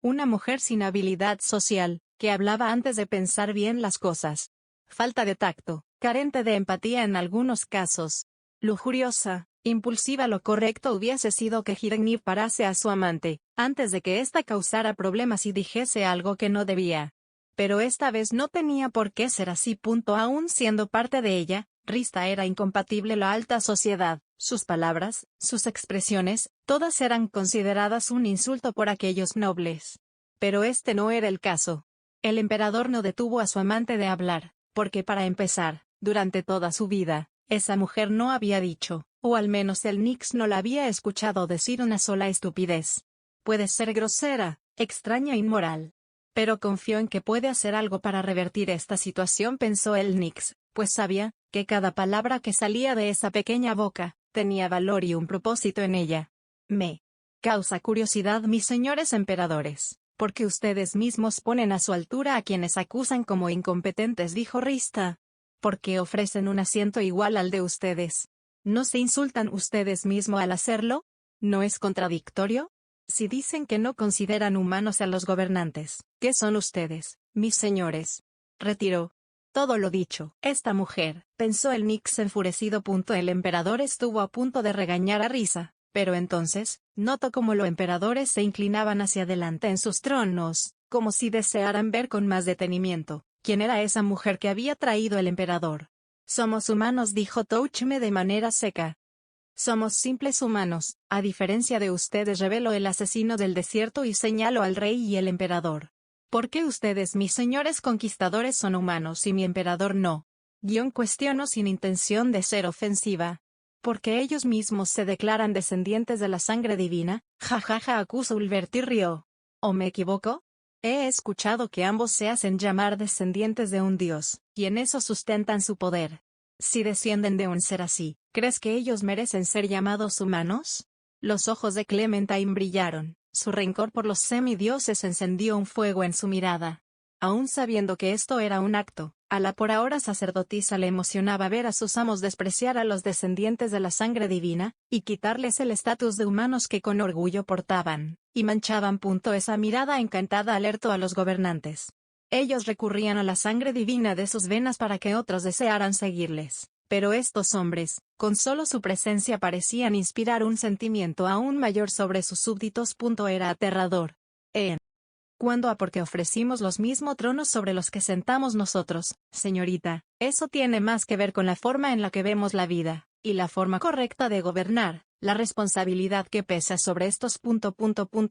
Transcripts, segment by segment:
Una mujer sin habilidad social, que hablaba antes de pensar bien las cosas. Falta de tacto, carente de empatía en algunos casos. Lujuriosa, impulsiva. Lo correcto hubiese sido que Hirenif parase a su amante, antes de que ésta causara problemas y dijese algo que no debía. Pero esta vez no tenía por qué ser así. Aún siendo parte de ella, Rista era incompatible la alta sociedad. Sus palabras, sus expresiones, todas eran consideradas un insulto por aquellos nobles. Pero este no era el caso. El emperador no detuvo a su amante de hablar, porque para empezar, durante toda su vida, esa mujer no había dicho, o al menos el Nix no la había escuchado decir una sola estupidez. Puede ser grosera, extraña e inmoral. Pero confió en que puede hacer algo para revertir esta situación, pensó el Nix, pues sabía que cada palabra que salía de esa pequeña boca tenía valor y un propósito en ella. Me causa curiosidad, mis señores emperadores, porque ustedes mismos ponen a su altura a quienes acusan como incompetentes, dijo Rista. ¿Por qué ofrecen un asiento igual al de ustedes? ¿No se insultan ustedes mismos al hacerlo? ¿No es contradictorio? Si dicen que no consideran humanos a los gobernantes, ¿qué son ustedes, mis señores? Retiró todo lo dicho. Esta mujer, pensó el Nix enfurecido. El emperador estuvo a punto de regañar a Risa, pero entonces, notó cómo los emperadores se inclinaban hacia adelante en sus tronos, como si desearan ver con más detenimiento quién era esa mujer que había traído el emperador. Somos humanos, dijo Touchme de manera seca. Somos simples humanos, a diferencia de ustedes, reveló el asesino del desierto y señaló al rey y el emperador. ¿Por qué ustedes, mis señores conquistadores, son humanos y mi emperador no? Cuestionó sin intención de ser ofensiva. Porque ellos mismos se declaran descendientes de la sangre divina, jajaja, acusó Ulvert y rió. ¿O me equivoco? He escuchado que ambos se hacen llamar descendientes de un dios, y en eso sustentan su poder. Si descienden de un ser así, ¿crees que ellos merecen ser llamados humanos? Los ojos de Clementine brillaron, su rencor por los semidioses encendió un fuego en su mirada. Aún sabiendo que esto era un acto, a la por ahora sacerdotisa le emocionaba ver a sus amos despreciar a los descendientes de la sangre divina, y quitarles el estatus de humanos que con orgullo portaban, y manchaban. Esa mirada encantada alertó a los gobernantes. Ellos recurrían a la sangre divina de sus venas para que otros desearan seguirles, pero estos hombres, con solo su presencia, parecían inspirar un sentimiento aún mayor sobre sus súbditos. Era aterrador. ¿Cuándo? Porque ofrecimos los mismos tronos sobre los que sentamos nosotros, señorita. Eso tiene más que ver con la forma en la que vemos la vida, y la forma correcta de gobernar. La responsabilidad que pesa sobre estos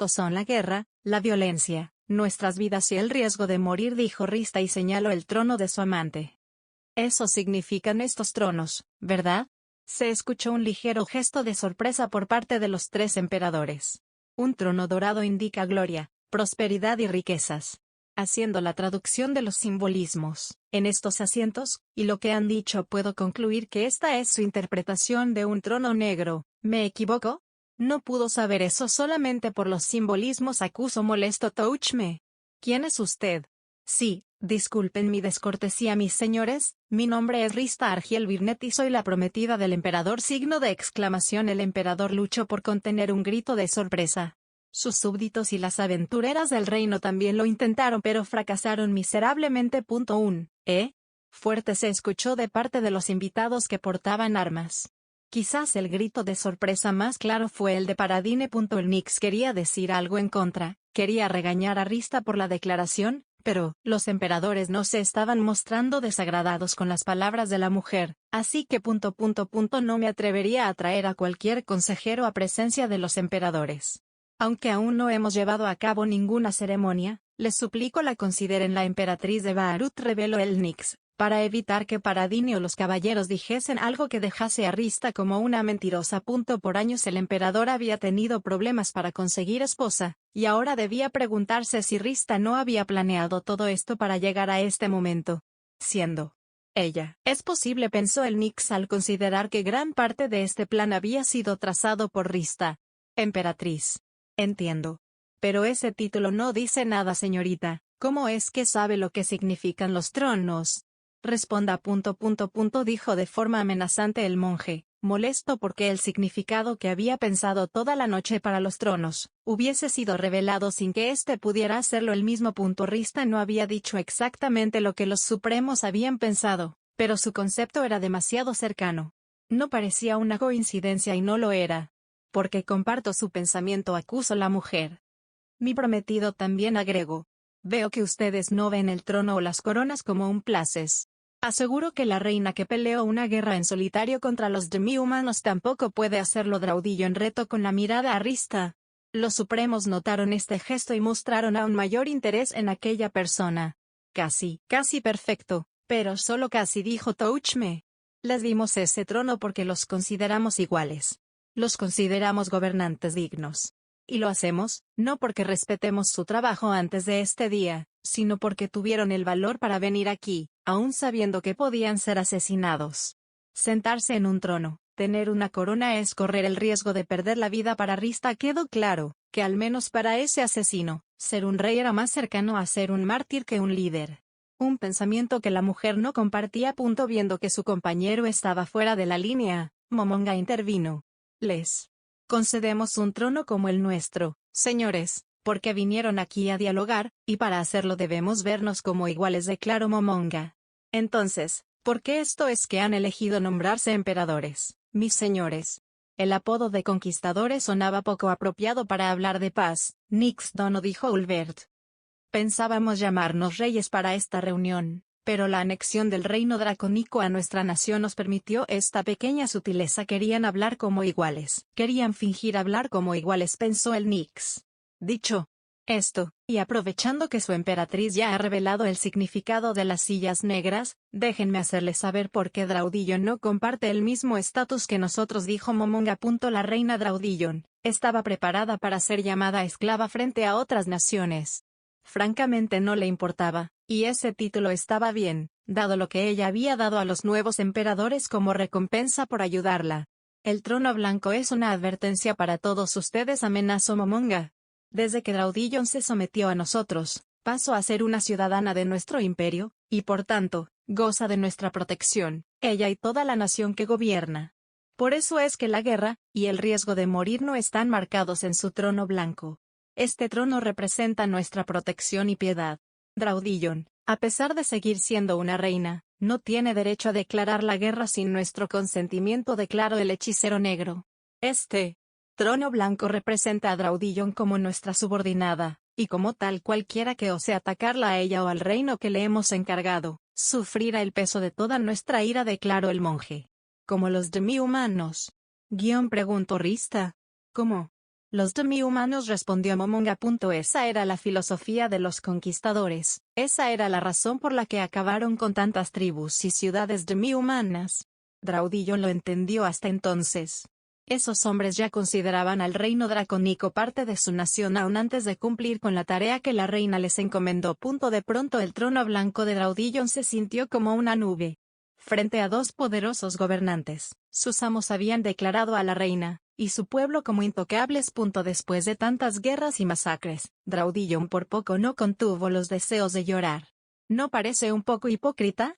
son la guerra, la violencia, nuestras vidas y el riesgo de morir, dijo Rista y señaló el trono de su amante. Eso significan estos tronos, ¿verdad? Se escuchó un ligero gesto de sorpresa por parte de los tres emperadores. Un trono dorado indica gloria, prosperidad y riquezas. Haciendo la traducción de los simbolismos en estos asientos, y lo que han dicho, puedo concluir que esta es su interpretación de un trono negro. ¿Me equivoco? No pudo saber eso solamente por los simbolismos, acusó molesto Touchme. ¿Quién es usted? Sí, disculpen mi descortesía, mis señores, mi nombre es Rista Argiel Virnet y soy la prometida del emperador. Signo de exclamación. El emperador luchó por contener un grito de sorpresa. Sus súbditos y las aventureras del reino también lo intentaron, pero fracasaron miserablemente. Fuerte se escuchó de parte de los invitados que portaban armas. Quizás el grito de sorpresa más claro fue el de Paradine. El Nix quería decir algo en contra, quería regañar a Rista por la declaración, pero los emperadores no se estaban mostrando desagradados con las palabras de la mujer, así que no me atrevería a traer a cualquier consejero a presencia de los emperadores. Aunque aún no hemos llevado a cabo ninguna ceremonia, les suplico la consideren. La emperatriz de Baarut, reveló el Nix, para evitar que Paradine o los caballeros dijesen algo que dejase a Rista como una mentirosa. Por años el emperador había tenido problemas para conseguir esposa, y ahora debía preguntarse si Rista no había planeado todo esto para llegar a este momento. Siendo ella. Es posible, pensó el Nix al considerar que gran parte de este plan había sido trazado por Rista. Emperatriz. Entiendo. Pero ese título no dice nada, señorita. ¿Cómo es que sabe lo que significan los tronos? Responda. Dijo de forma amenazante el monje. molesto porque el significado que había pensado toda la noche para los tronos, hubiese sido revelado sin que éste pudiera hacerlo el mismo. Rista no había dicho exactamente lo que los supremos habían pensado, pero su concepto era demasiado cercano. No parecía una coincidencia y no lo era. Porque comparto su pensamiento, acusó la mujer. Mi prometido también agregó. Veo que ustedes no ven el trono o las coronas como un places. Aseguro que la reina que peleó una guerra en solitario contra los demi-humanos tampoco puede hacerlo. Draudillon retó con la mirada a Rista. Los supremos notaron este gesto y mostraron aún mayor interés en aquella persona. Casi perfecto, pero solo casi, dijo Touchme. Les dimos ese trono porque los consideramos iguales. Los consideramos gobernantes dignos. Y lo hacemos, no porque respetemos su trabajo antes de este día, sino porque tuvieron el valor para venir aquí, aún sabiendo que podían ser asesinados. Sentarse en un trono, tener una corona es correr el riesgo de perder la vida. Para Rista quedó claro, que al menos para ese asesino, ser un rey era más cercano a ser un mártir que un líder. Un pensamiento que la mujer no compartía. Viendo que su compañero estaba fuera de la línea, Momonga intervino. Les concedemos un trono como el nuestro, señores, porque vinieron aquí a dialogar, y para hacerlo debemos vernos como iguales, declaró Momonga. Entonces, ¿por qué esto es que han elegido nombrarse emperadores, mis señores? El apodo de conquistadores sonaba poco apropiado para hablar de paz, Nix Dono, dijo Ulbert. Pensábamos llamarnos reyes para esta reunión, pero la anexión del reino dracónico a nuestra nación nos permitió esta pequeña sutileza. Querían hablar como iguales. Querían fingir hablar como iguales, pensó el Nix. Dicho esto, y aprovechando que su emperatriz ya ha revelado el significado de las sillas negras, déjenme hacerles saber por qué Draudillon no comparte el mismo estatus que nosotros, dijo Momonga. La reina Draudillon estaba preparada para ser llamada esclava frente a otras naciones. Francamente no le importaba, y ese título estaba bien, dado lo que ella había dado a los nuevos emperadores como recompensa por ayudarla. El trono blanco es una advertencia para todos ustedes, amenazó Momonga. Desde que Draudillon se sometió a nosotros, pasó a ser una ciudadana de nuestro imperio, y por tanto, goza de nuestra protección, ella y toda la nación que gobierna. Por eso es que la guerra, y el riesgo de morir no están marcados en su trono blanco. Este trono representa nuestra protección y piedad. Draudillon, a pesar de seguir siendo una reina, no tiene derecho a declarar la guerra sin nuestro consentimiento, declaró el hechicero negro. Este trono blanco representa a Draudillon como nuestra subordinada, y como tal cualquiera que ose atacarla a ella o al reino que le hemos encargado, sufrirá el peso de toda nuestra ira, declaró el monje. ¿Como los demi-humanos? Preguntó Rista. ¿Cómo? Los demi-humanos, respondió Momonga. Esa era la filosofía de los conquistadores, esa era la razón por la que acabaron con tantas tribus y ciudades demi-humanas. Draudillon lo entendió hasta entonces. Esos hombres ya consideraban al reino dracónico parte de su nación aún antes de cumplir con la tarea que la reina les encomendó. De pronto el trono blanco de Draudillon se sintió como una nube. Frente a dos poderosos gobernantes, sus amos habían declarado a la reina y su pueblo como intocables. Después de tantas guerras y masacres, Draudillon por poco no contuvo los deseos de llorar. ¿No parece un poco hipócrita?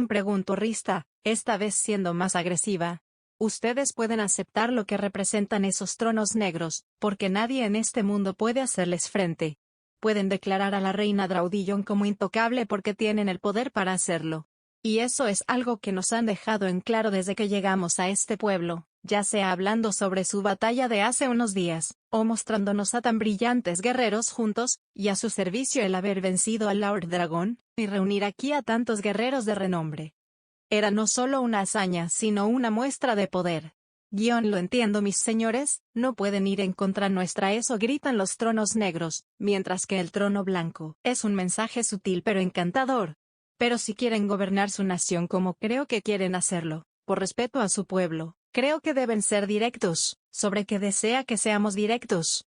Preguntó Rista, esta vez siendo más agresiva. Ustedes pueden aceptar lo que representan esos tronos negros, porque nadie en este mundo puede hacerles frente. Pueden declarar a la reina Draudillon como intocable porque tienen el poder para hacerlo. Y eso es algo que nos han dejado en claro desde que llegamos a este pueblo, ya sea hablando sobre su batalla de hace unos días, o mostrándonos a tan brillantes guerreros juntos, y a su servicio el haber vencido al Lord Dragón, y reunir aquí a tantos guerreros de renombre. Era no solo una hazaña sino una muestra de poder. Lo entiendo, mis señores, no pueden ir en contra nuestra, eso gritan los tronos negros, mientras que el trono blanco es un mensaje sutil pero encantador. Pero si quieren gobernar su nación como creo que quieren hacerlo, por respeto a su pueblo, creo que deben ser directos. ¿Sobre qué desea que seamos directos?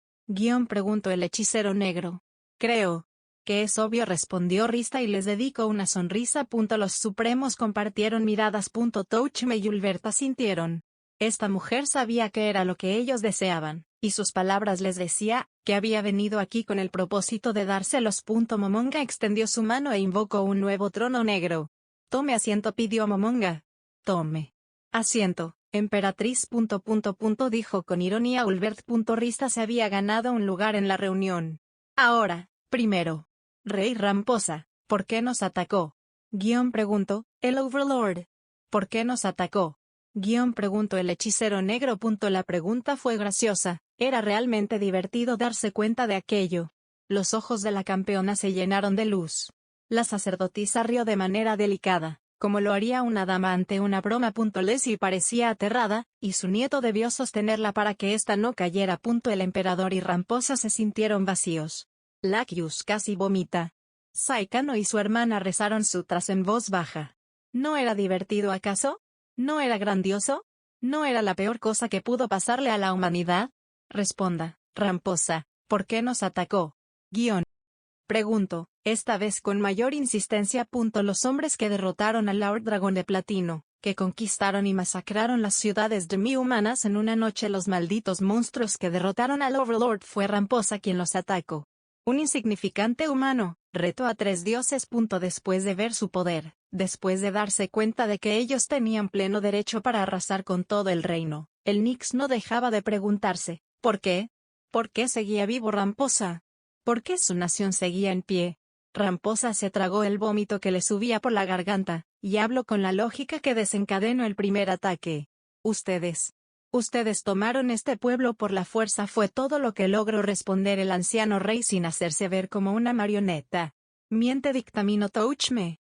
Preguntó el hechicero negro. Creo que es obvio, respondió Rista y les dedicó una sonrisa. Los supremos compartieron miradas. Touchme y Ulberta sintieron. Esta mujer sabía que era lo que ellos deseaban, y sus palabras les decía que había venido aquí con el propósito de dárselos. Momonga extendió su mano e invocó un nuevo trono negro. Tome asiento, pidió Momonga. Tome asiento, Emperatriz... dijo con ironía Ulbert. Rista se había ganado un lugar en la reunión. Ahora, primero. Rey Ramposa, ¿por qué nos atacó? Preguntó, el Overlord. ¿Por qué nos atacó? Preguntó el hechicero negro. La pregunta fue graciosa, era realmente divertido darse cuenta de aquello. Los ojos de la campeona se llenaron de luz. La sacerdotisa rió de manera delicada, como lo haría una dama ante una broma. Leslie parecía aterrada, y su nieto debió sostenerla para que ésta no cayera. El emperador y Ramposa se sintieron vacíos. Laccius casi vomita. Saikano y su hermana rezaron sutras en voz baja. ¿No era divertido acaso? ¿No era grandioso? ¿No era la peor cosa que pudo pasarle a la humanidad? Responda, Ramposa, ¿por qué nos atacó? Pregunto, esta vez con mayor insistencia. Los hombres que derrotaron al Lord Dragón de Platino, que conquistaron y masacraron las ciudades demi-humanas en una noche. Los malditos monstruos que derrotaron al Overlord. Fue Ramposa quien los atacó. Un insignificante humano, retó a 3 dioses. Después de ver su poder, después de darse cuenta de que ellos tenían pleno derecho para arrasar con todo el reino, el Nyx no dejaba de preguntarse, ¿por qué? ¿Por qué seguía vivo Ramposa? ¿Por qué su nación seguía en pie? Ramposa se tragó el vómito que le subía por la garganta, y habló con la lógica que desencadenó el primer ataque. Ustedes tomaron este pueblo por la fuerza, fue todo lo que logró responder el anciano rey sin hacerse ver como una marioneta. Miente dictamino Touchme.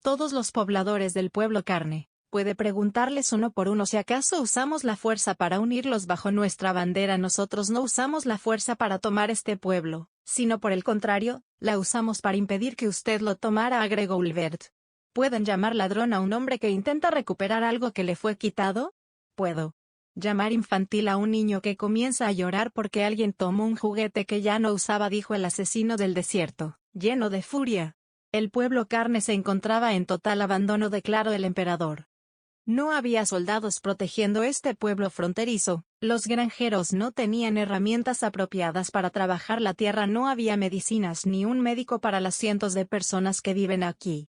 Todos los pobladores del pueblo carne, puede preguntarles uno por uno si acaso usamos la fuerza para unirlos bajo nuestra bandera. Nosotros no usamos la fuerza para tomar este pueblo, sino por el contrario, la usamos para impedir que usted lo tomara, agregó Ulbert. ¿Pueden llamar ladrón a un hombre que intenta recuperar algo que le fue quitado? Puedo llamar infantil a un niño que comienza a llorar porque alguien tomó un juguete que ya no usaba, dijo el asesino del desierto, lleno de furia. El pueblo carne se encontraba en total abandono, declaró el emperador. No había soldados protegiendo este pueblo fronterizo, los granjeros no tenían herramientas apropiadas para trabajar la tierra, no había medicinas ni un médico para las cientos de personas que viven aquí.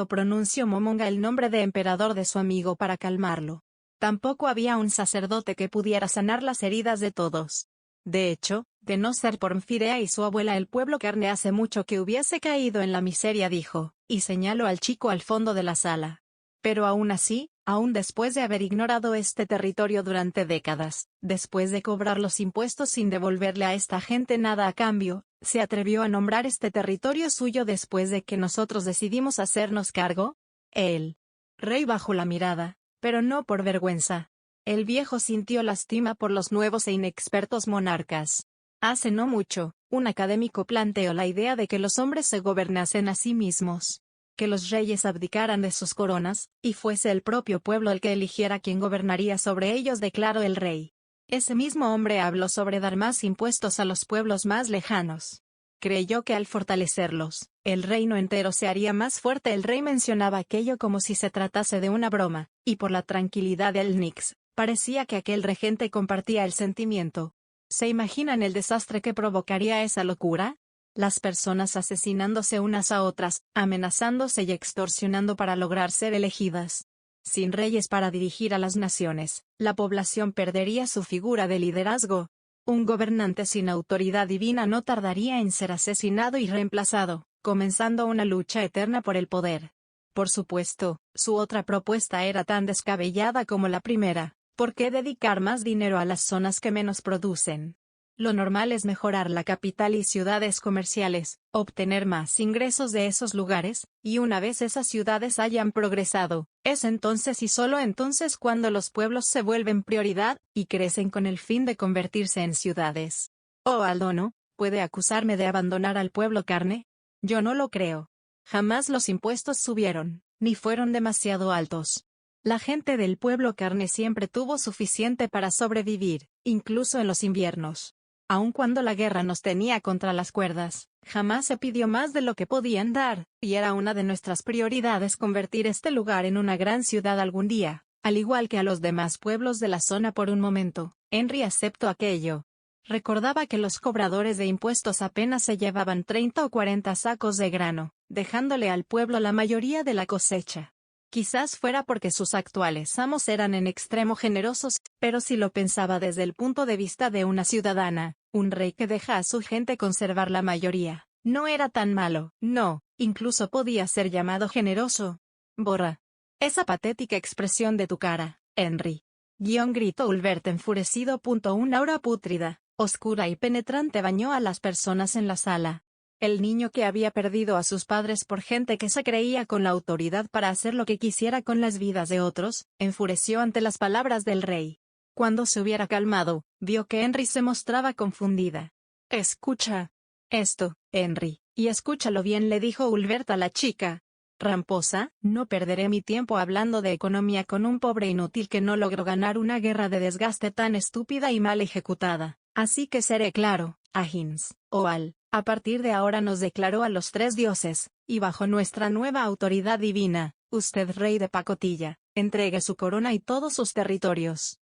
Pronunció Momonga el nombre de emperador de su amigo para calmarlo. Tampoco había un sacerdote que pudiera sanar las heridas de todos. De hecho, de no ser por Mfidea y su abuela, el pueblo carne hace mucho que hubiese caído en la miseria, dijo, y señaló al chico al fondo de la sala. Pero aún así, aún después de haber ignorado este territorio durante décadas, después de cobrar los impuestos sin devolverle a esta gente nada a cambio, se atrevió a nombrar este territorio suyo después de que nosotros decidimos hacernos cargo. El rey bajó la mirada, pero no por vergüenza. El viejo sintió lástima por los nuevos e inexpertos monarcas. Hace no mucho, un académico planteó la idea de que los hombres se gobernasen a sí mismos, que los reyes abdicaran de sus coronas, y fuese el propio pueblo el que eligiera quién gobernaría sobre ellos, declaró el rey. Ese mismo hombre habló sobre dar más impuestos a los pueblos más lejanos. Creyó que al fortalecerlos, el reino entero se haría más fuerte. El rey mencionaba aquello como si se tratase de una broma, y por la tranquilidad del Nyx, parecía que aquel regente compartía el sentimiento. ¿Se imaginan el desastre que provocaría esa locura? Las personas asesinándose unas a otras, amenazándose y extorsionando para lograr ser elegidas. Sin reyes para dirigir a las naciones, la población perdería su figura de liderazgo. Un gobernante sin autoridad divina no tardaría en ser asesinado y reemplazado, comenzando una lucha eterna por el poder. Por supuesto, su otra propuesta era tan descabellada como la primera. ¿Por qué dedicar más dinero a las zonas que menos producen? Lo normal es mejorar la capital y ciudades comerciales, obtener más ingresos de esos lugares, y una vez esas ciudades hayan progresado, es entonces y solo entonces cuando los pueblos se vuelven prioridad, y crecen con el fin de convertirse en ciudades. Aldono, ¿puede acusarme de abandonar al pueblo carne? Yo no lo creo. Jamás los impuestos subieron, ni fueron demasiado altos. La gente del pueblo carne siempre tuvo suficiente para sobrevivir, incluso en los inviernos. Aun cuando la guerra nos tenía contra las cuerdas, jamás se pidió más de lo que podían dar, y era una de nuestras prioridades convertir este lugar en una gran ciudad algún día, al igual que a los demás pueblos de la zona. Por un momento, Henry aceptó aquello. Recordaba que los cobradores de impuestos apenas se llevaban 30 o 40 sacos de grano, dejándole al pueblo la mayoría de la cosecha. Quizás fuera porque sus actuales amos eran en extremo generosos, pero si lo pensaba desde el punto de vista de una ciudadana, un rey que deja a su gente conservar la mayoría, no era tan malo, no, incluso podía ser llamado generoso. Borra esa patética expresión de tu cara, Henry. Gritó Ulbert enfurecido. Una aura pútrida, oscura y penetrante bañó a las personas en la sala. El niño que había perdido a sus padres por gente que se creía con la autoridad para hacer lo que quisiera con las vidas de otros, enfureció ante las palabras del rey. Cuando se hubiera calmado, vio que Henry se mostraba confundida. Escucha esto, Henry, y escúchalo bien, le dijo Ulbert a la chica. Ramposa, no perderé mi tiempo hablando de economía con un pobre inútil que no logró ganar una guerra de desgaste tan estúpida y mal ejecutada. Así que seré claro, Ahins, Oal, a partir de ahora nos declaró a los 3 dioses, y bajo nuestra nueva autoridad divina, usted rey de pacotilla, entregue su corona y todos sus territorios.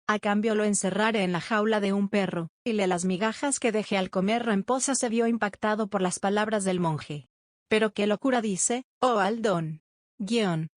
A cambio lo encerraré en la jaula de un perro, y le las migajas que dejé al comer. Ramposa se vio impactado por las palabras del monje. Pero qué locura dice, Aldón.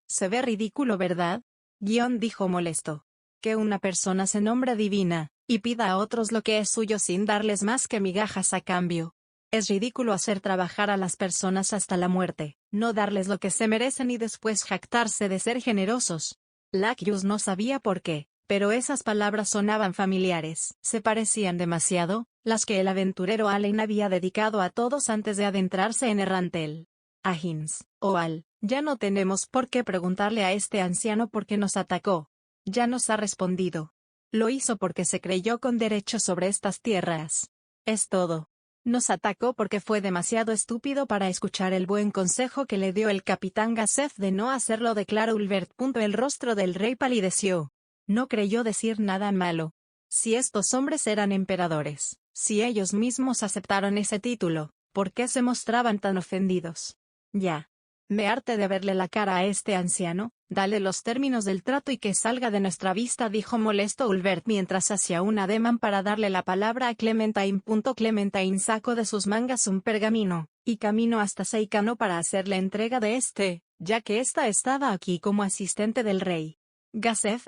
Se ve ridículo, ¿verdad? Dijo molesto. Que una persona se nombre divina, y pida a otros lo que es suyo sin darles más que migajas a cambio. Es ridículo hacer trabajar a las personas hasta la muerte, no darles lo que se merecen y después jactarse de ser generosos. Lacus no sabía por qué, pero esas palabras sonaban familiares. Se parecían demasiado, las que el aventurero Allen había dedicado a todos antes de adentrarse en Errantel. Ahins, Oal, ya no tenemos por qué preguntarle a este anciano por qué nos atacó. Ya nos ha respondido. Lo hizo porque se creyó con derecho sobre estas tierras. Es todo. Nos atacó porque fue demasiado estúpido para escuchar el buen consejo que le dio el capitán Gassef de no hacerlo, declaró Ulbert. El rostro del rey palideció. No creyó decir nada malo. Si estos hombres eran emperadores, si ellos mismos aceptaron ese título, ¿por qué se mostraban tan ofendidos? Ya. Me harté de verle la cara a este anciano. Dale los términos del trato y que salga de nuestra vista, dijo molesto Ulbert mientras hacía un ademán para darle la palabra a Clementine. Clementine sacó de sus mangas un pergamino, y caminó hasta Seikano para hacerle entrega de este, ya que ésta estaba aquí como asistente del rey. Gassef,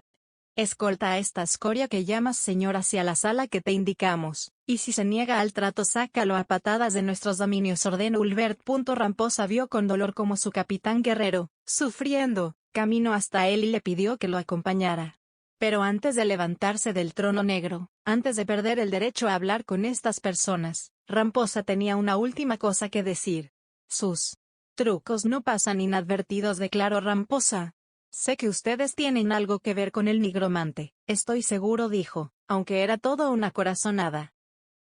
escolta a esta escoria que llamas señor hacia la sala que te indicamos, y si se niega al trato sácalo a patadas de nuestros dominios, ordenó Ulbert. Ramposa vio con dolor como su capitán guerrero, sufriendo, caminó hasta él y le pidió que lo acompañara. Pero antes de levantarse del trono negro, antes de perder el derecho a hablar con estas personas, Ramposa tenía una última cosa que decir. Sus trucos no pasan inadvertidos, declaró Ramposa. Sé que ustedes tienen algo que ver con el nigromante, estoy seguro, dijo, aunque era todo una corazonada.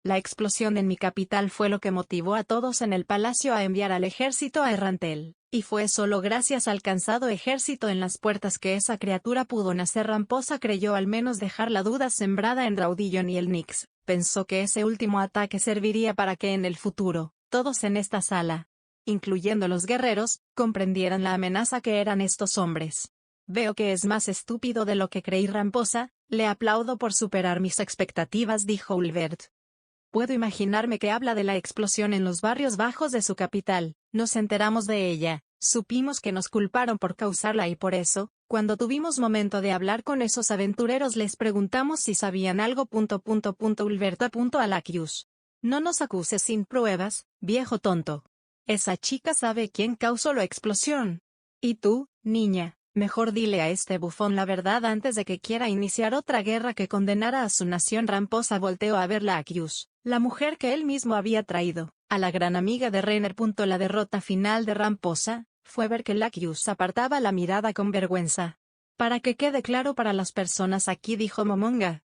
La explosión en mi capital fue lo que motivó a todos en el palacio a enviar al ejército a Errantel, y fue solo gracias al cansado ejército en las puertas que esa criatura pudo nacer. Ramposa creyó al menos dejar la duda sembrada en Raudillon y el Nix. Pensó que ese último ataque serviría para que en el futuro, todos en esta sala, incluyendo los guerreros, comprendieran la amenaza que eran estos hombres. Veo que es más estúpido de lo que creí, Ramposa. Le aplaudo por superar mis expectativas, dijo Ulbert. Puedo imaginarme que habla de la explosión en los barrios bajos de su capital. Nos enteramos de ella, supimos que nos culparon por causarla y por eso, cuando tuvimos momento de hablar con esos aventureros les preguntamos si sabían algo. Ulbert apuntó a Lacus. No nos acuses sin pruebas, viejo tonto. Esa chica sabe quién causó la explosión. Y tú, niña, mejor dile a este bufón la verdad antes de que quiera iniciar otra guerra que condenara a su nación. Ramposa volteó a ver a Lacus, la mujer que él mismo había traído, a la gran amiga de Renner. La derrota final de Ramposa fue ver que Lacus apartaba la mirada con vergüenza. Para que quede claro para las personas aquí, dijo Momonga.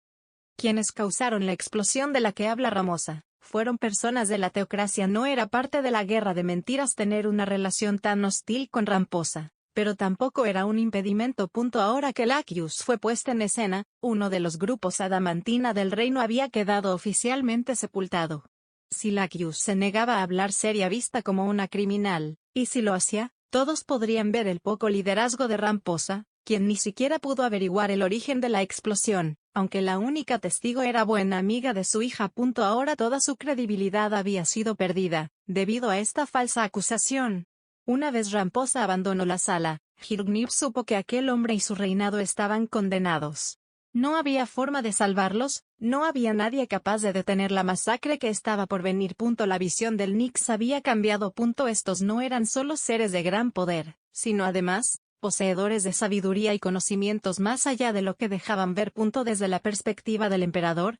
Quienes causaron la explosión de la que habla Ramosa fueron personas de la teocracia. No era parte de la guerra de mentiras tener una relación tan hostil con Ramposa, pero tampoco era un impedimento. Ahora que Lacus fue puesta en escena, uno de los grupos adamantina del reino había quedado oficialmente sepultado. Si Lacus se negaba a hablar, sería vista como una criminal, y si lo hacía, todos podrían ver el poco liderazgo de Ramposa, quien ni siquiera pudo averiguar el origen de la explosión, aunque la única testigo era buena amiga de su hija. Ahora toda su credibilidad había sido perdida, debido a esta falsa acusación. Una vez Ramposa abandonó la sala, Hirgnib supo que aquel hombre y su reinado estaban condenados. No había forma de salvarlos, no había nadie capaz de detener la masacre que estaba por venir. La visión del Nix había cambiado. Estos no eran solo seres de gran poder, sino además, poseedores de sabiduría y conocimientos más allá de lo que dejaban ver. Desde la perspectiva del emperador,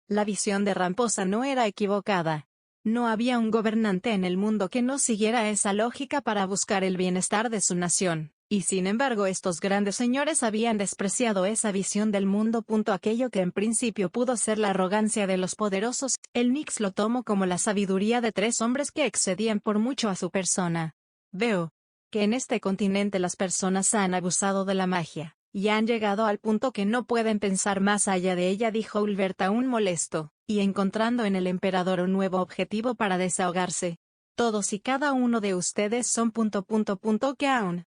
la visión de Ramposa no era equivocada. No había un gobernante en el mundo que no siguiera esa lógica para buscar el bienestar de su nación. Y sin embargo estos grandes señores habían despreciado esa visión del mundo. Aquello que en principio pudo ser la arrogancia de los poderosos, el Nix lo tomó como la sabiduría de tres hombres que excedían por mucho a su persona. Veo que en este continente las personas han abusado de la magia, y han llegado al punto que no pueden pensar más allá de ella, dijo Ulbert aún molesto, y encontrando en el emperador un nuevo objetivo para desahogarse. Todos y cada uno de ustedes son ... que aún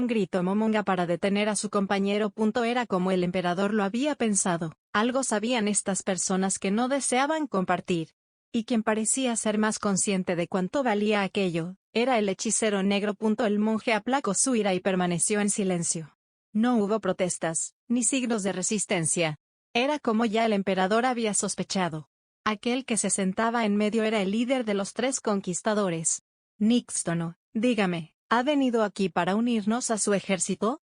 gritó Momonga para detener a su compañero. Era como el emperador lo había pensado, algo sabían estas personas que no deseaban compartir. Y quien parecía ser más consciente de cuánto valía aquello, era el hechicero negro. El monje aplacó su ira y permaneció en silencio. No hubo protestas, ni signos de resistencia. Era como ya el emperador había sospechado. Aquel que se sentaba en medio era el líder de los tres conquistadores. Nixtono, dígame. ¿Ha venido aquí para unirnos a su ejército?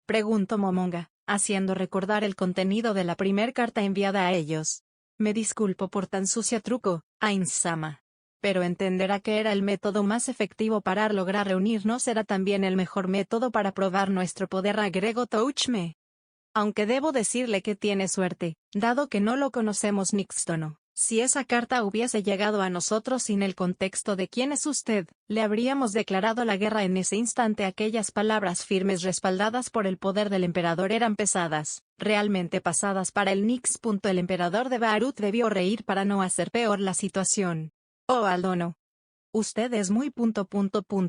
Preguntó Momonga, haciendo recordar el contenido de la primer carta enviada a ellos. Me disculpo por tan sucia truco, Ainsama. Pero entenderá que era el método más efectivo para lograr reunirnos, era también el mejor método para probar nuestro poder, agregó Touchme. Aunque debo decirle que tiene suerte, dado que no lo conocemos. Nixtono. Si esa carta hubiese llegado a nosotros sin el contexto de quién es usted, le habríamos declarado la guerra en ese instante. Aquellas palabras firmes respaldadas por el poder del emperador eran pesadas, realmente pasadas para el Nix. El emperador de Barut debió reír para no hacer peor la situación. Oh Aldono. Usted es muy ...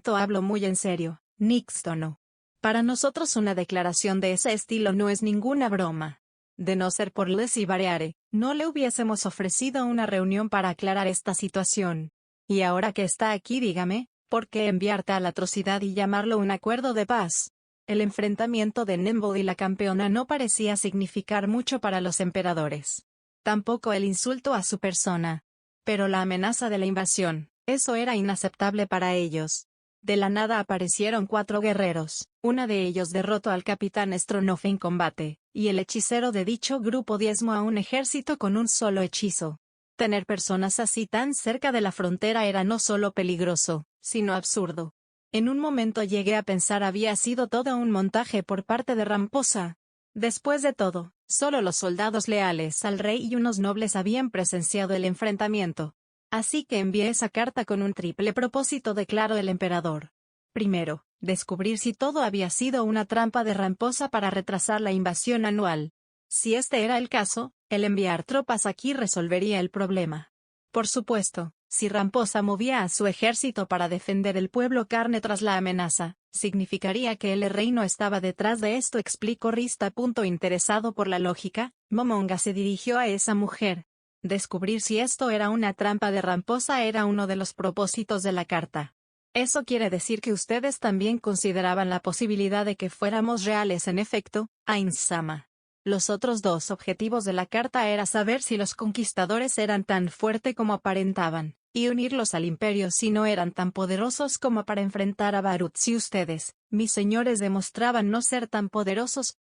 Hablo muy en serio, Nixtono. Para nosotros una declaración de ese estilo no es ninguna broma. De no ser por Les y Bareare, no le hubiésemos ofrecido una reunión para aclarar esta situación. Y ahora que está aquí, dígame, ¿por qué enviar tal atrocidad y llamarlo un acuerdo de paz? El enfrentamiento de Nimble y la campeona no parecía significar mucho para los emperadores. Tampoco el insulto a su persona. Pero la amenaza de la invasión, eso era inaceptable para ellos. De la nada aparecieron 4 guerreros, uno de ellos derrotó al capitán Stronov en combate, y el hechicero de dicho grupo diezmó a un ejército con un solo hechizo. Tener personas así tan cerca de la frontera era no solo peligroso, sino absurdo. En un momento llegué a pensar había sido todo un montaje por parte de Ramposa. Después de todo, solo los soldados leales al rey y unos nobles habían presenciado el enfrentamiento. Así que envié esa carta con un triple propósito, declaró el emperador. Primero, descubrir si todo había sido una trampa de Ramposa para retrasar la invasión anual. Si este era el caso, el enviar tropas aquí resolvería el problema. Por supuesto, si Ramposa movía a su ejército para defender el pueblo carne tras la amenaza, significaría que el rey no estaba detrás de esto, explicó Rista. Interesado por la lógica, Momonga se dirigió a esa mujer. Descubrir si esto era una trampa de Ramposa era uno de los propósitos de la carta. Eso quiere decir que ustedes también consideraban la posibilidad de que fuéramos reales. En efecto, Ainsama. Los otros 2 objetivos de la carta era saber si los conquistadores eran tan fuertes como aparentaban, y unirlos al imperio si no eran tan poderosos como para enfrentar a Barut. Si ustedes, mis señores, demostraban no ser tan poderosos,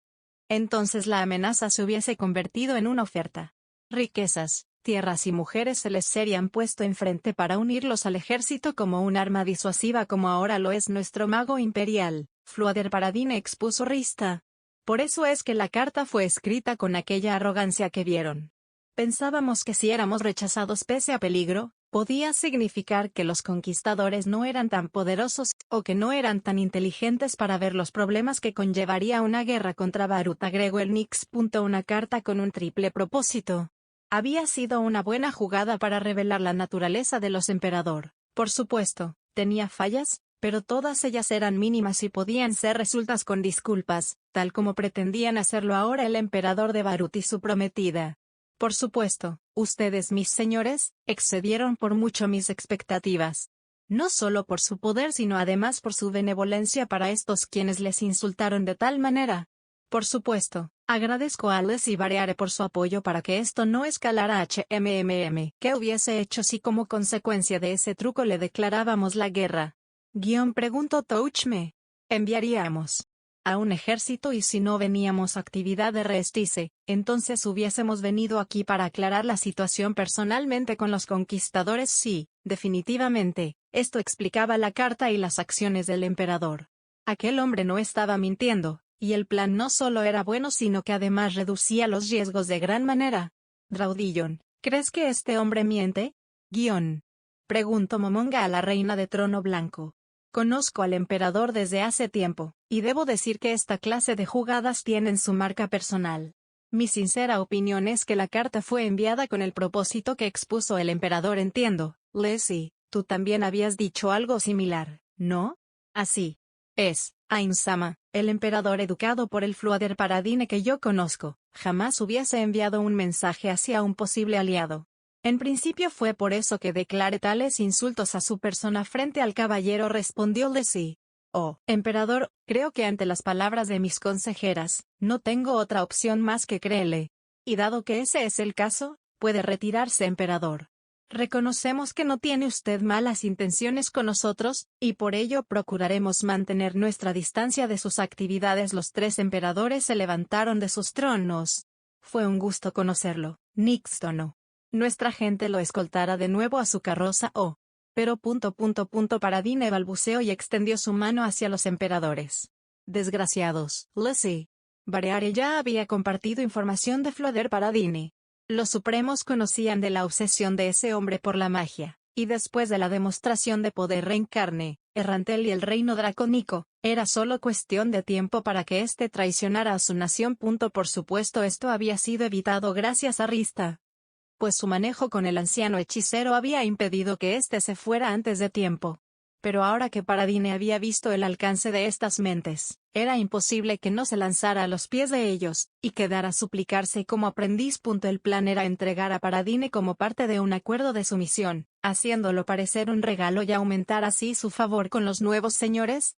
entonces la amenaza se hubiese convertido en una oferta. Riquezas, tierras y mujeres se les serían puesto enfrente para unirlos al ejército como un arma disuasiva, como ahora lo es nuestro mago imperial, Fluader Paradine, expuso Rista. Por eso es que la carta fue escrita con aquella arrogancia que vieron. Pensábamos que si éramos rechazados pese a peligro, podía significar que los conquistadores no eran tan poderosos, o que no eran tan inteligentes para ver los problemas que conllevaría una guerra contra Barut, agregó el Nix. Una carta con un triple propósito. Había sido una buena jugada para revelar la naturaleza de los emperador. Por supuesto, tenía fallas, pero todas ellas eran mínimas y podían ser resueltas con disculpas, tal como pretendían hacerlo ahora el emperador de Barut y su prometida. Por supuesto, ustedes, mis señores, excedieron por mucho mis expectativas. no solo por su poder sino además por su benevolencia para estos quienes les insultaron de tal manera. Por supuesto, agradezco a Les y Variare por su apoyo para que esto no escalara a ¿Qué hubiese hecho si como consecuencia de ese truco le declarábamos la guerra? Preguntó Touchme. Enviaríamos a un ejército y si no veníamos a actividad de Restice, entonces hubiésemos venido aquí para aclarar la situación personalmente con los conquistadores. Sí, definitivamente, esto explicaba la carta y las acciones del emperador. Aquel hombre no estaba mintiendo, y el plan no solo era bueno sino que además reducía los riesgos de gran manera. Draudillon, ¿crees que este hombre miente? Preguntó Momonga a la reina de Trono Blanco. Conozco al emperador desde hace tiempo, y debo decir que esta clase de jugadas tienen su marca personal. Mi sincera opinión es que la carta fue enviada con el propósito que expuso el emperador. Entiendo, Leslie, tú también habías dicho algo similar, ¿no? Así es, Ainsama, el emperador educado por el Fluader Paradine que yo conozco, jamás hubiese enviado un mensaje hacia un posible aliado. En principio fue por eso que declaré tales insultos a su persona frente al caballero, respondió Leslie. Oh, emperador, creo que ante las palabras de mis consejeras, no tengo otra opción más que creerle. Y dado que ese es el caso, puede retirarse, emperador. Reconocemos que no tiene usted malas intenciones con nosotros, y por ello procuraremos mantener nuestra distancia de sus actividades. Los tres emperadores se levantaron de sus tronos. Fue un gusto conocerlo, Nixtono. Nuestra gente lo escoltará de nuevo a su carroza. Pero Paradine balbuceó y extendió su mano hacia los emperadores. Desgraciados, Leslie. Variare ya había compartido información de Fluader Paradine. Los supremos conocían de la obsesión de ese hombre por la magia, y después de la demostración de poder reencarne, Errantel y el reino dracónico, era solo cuestión de tiempo para que éste traicionara a su nación. Por supuesto esto había sido evitado gracias a Rista, pues su manejo con el anciano hechicero había impedido que éste se fuera antes de tiempo. Pero ahora que Paradine había visto el alcance de estas mentes, era imposible que no se lanzara a los pies de ellos, y quedara a suplicarse como aprendiz. El plan era entregar a Paradine como parte de un acuerdo de sumisión, haciéndolo parecer un regalo y aumentar así su favor con los nuevos señores.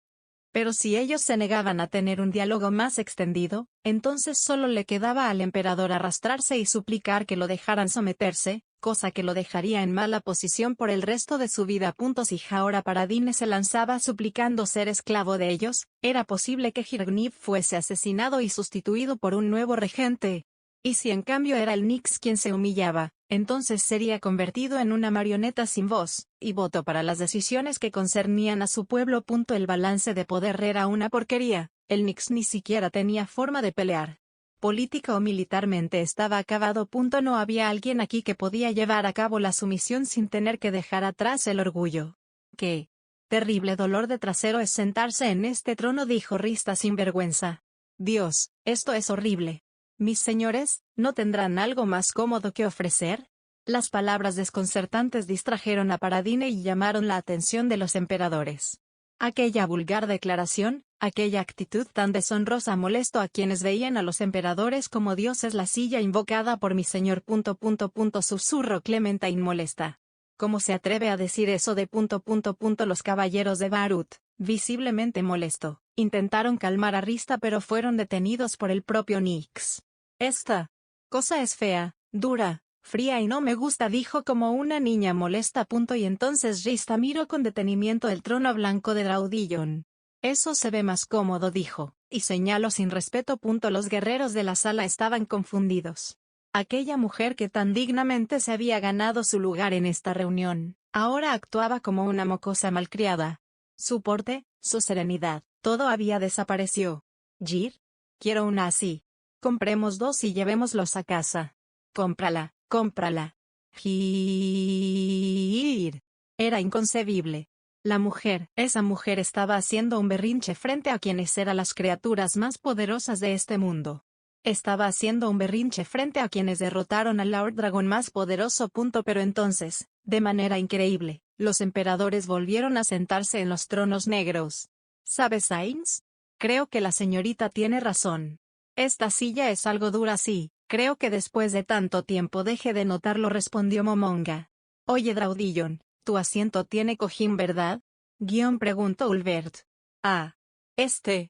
Pero si ellos se negaban a tener un diálogo más extendido, entonces solo le quedaba al emperador arrastrarse y suplicar que lo dejaran someterse, cosa que lo dejaría en mala posición por el resto de su vida. Si ahora Paradine se lanzaba suplicando ser esclavo de ellos, era posible que Hirgnif fuese asesinado y sustituido por un nuevo regente. Y si en cambio era el Nix quien se humillaba, entonces sería convertido en una marioneta sin voz y voto para las decisiones que concernían a su pueblo. El balance de poder era una porquería, el Nix ni siquiera tenía forma de pelear. Política o militarmente estaba acabado. No había alguien aquí que podía llevar a cabo la sumisión sin tener que dejar atrás el orgullo. ¡Qué terrible dolor de trasero es sentarse en este trono!, dijo Rista sin vergüenza. Dios, esto es horrible. Mis señores, ¿no tendrán algo más cómodo que ofrecer? Las palabras desconcertantes distrajeron a Paradine y llamaron la atención de los emperadores. Aquella vulgar declaración, aquella actitud tan deshonrosa molestó a quienes veían a los emperadores como dioses. La silla invocada por mi señor. Susurró Clementine molesta. ¿Cómo se atreve a decir eso de Los caballeros de Barut, visiblemente molesto, intentaron calmar a Rista pero fueron detenidos por el propio Nix. Esta cosa es fea, dura, fría y no me gusta, dijo como una niña molesta. Y entonces Rista miró con detenimiento el trono blanco de Draudillon. Eso se ve más cómodo, dijo, y señaló sin respeto. Los guerreros de la sala estaban confundidos. Aquella mujer que tan dignamente se había ganado su lugar en esta reunión, ahora actuaba como una mocosa malcriada. Su porte, su serenidad, todo había desaparecido. Jir, quiero una así. Compremos 2 y llevémoslos a casa. Cómprala, cómprala. Jir. Era inconcebible. Esa mujer estaba haciendo un berrinche frente a quienes eran las criaturas más poderosas de este mundo. Estaba haciendo un berrinche frente a quienes derrotaron al Lord Dragon más poderoso. Pero entonces, de manera increíble, los emperadores volvieron a sentarse en los tronos negros. ¿Sabes, Sainz? Creo que la señorita tiene razón. Esta silla es algo dura, sí, creo que después de tanto tiempo deje de notarlo, respondió Momonga. Oye, Draudillon, Tu asiento tiene cojín, ¿verdad? Preguntó Ulbert. Ah.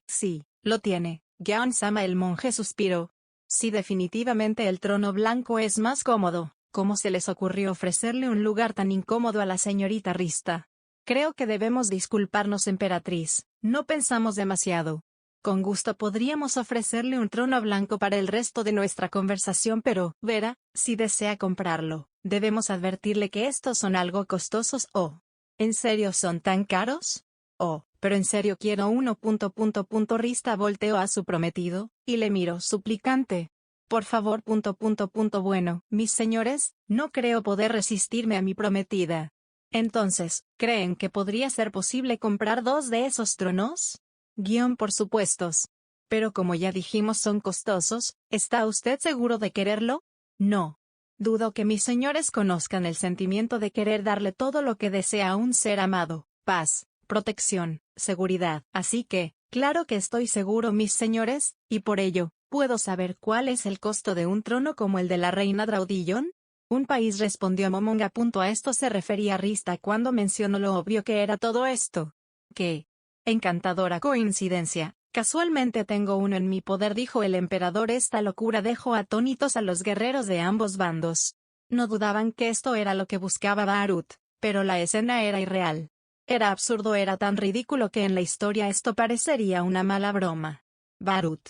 Sí, lo tiene. Sama, el monje suspiró. Sí, definitivamente el trono blanco es más cómodo. ¿Cómo se les ocurrió ofrecerle un lugar tan incómodo a la señorita Rista? Creo que debemos disculparnos, emperatriz. No pensamos demasiado. Con gusto podríamos ofrecerle un trono blanco para el resto de nuestra conversación, pero, verá, si desea comprarlo, debemos advertirle que estos son algo costosos. Oh. ¿En serio son tan caros? Oh, pero en serio quiero uno. Rista volteó a su prometido, y le miró suplicante. Por favor. Bueno, mis señores, no creo poder resistirme a mi prometida. Entonces, ¿creen que podría ser posible comprar 2 de esos tronos? Por supuestos. Pero como ya dijimos son costosos, ¿está usted seguro de quererlo? No. Dudo que mis señores conozcan el sentimiento de querer darle todo lo que desea a un ser amado: paz, protección, seguridad. Así que, claro que estoy seguro, mis señores, y por ello, ¿puedo saber cuál es el costo de un trono como el de la reina Draudillon? Un país, respondió Momonga. A esto se refería Rista cuando mencionó lo obvio que era todo esto. ¡Qué encantadora coincidencia! Casualmente tengo uno en mi poder, dijo el emperador. Esta locura dejó atónitos a los guerreros de ambos bandos. No dudaban que esto era lo que buscaba Barut, pero la escena era irreal. Era absurdo, era tan ridículo que en la historia esto parecería una mala broma. Barut.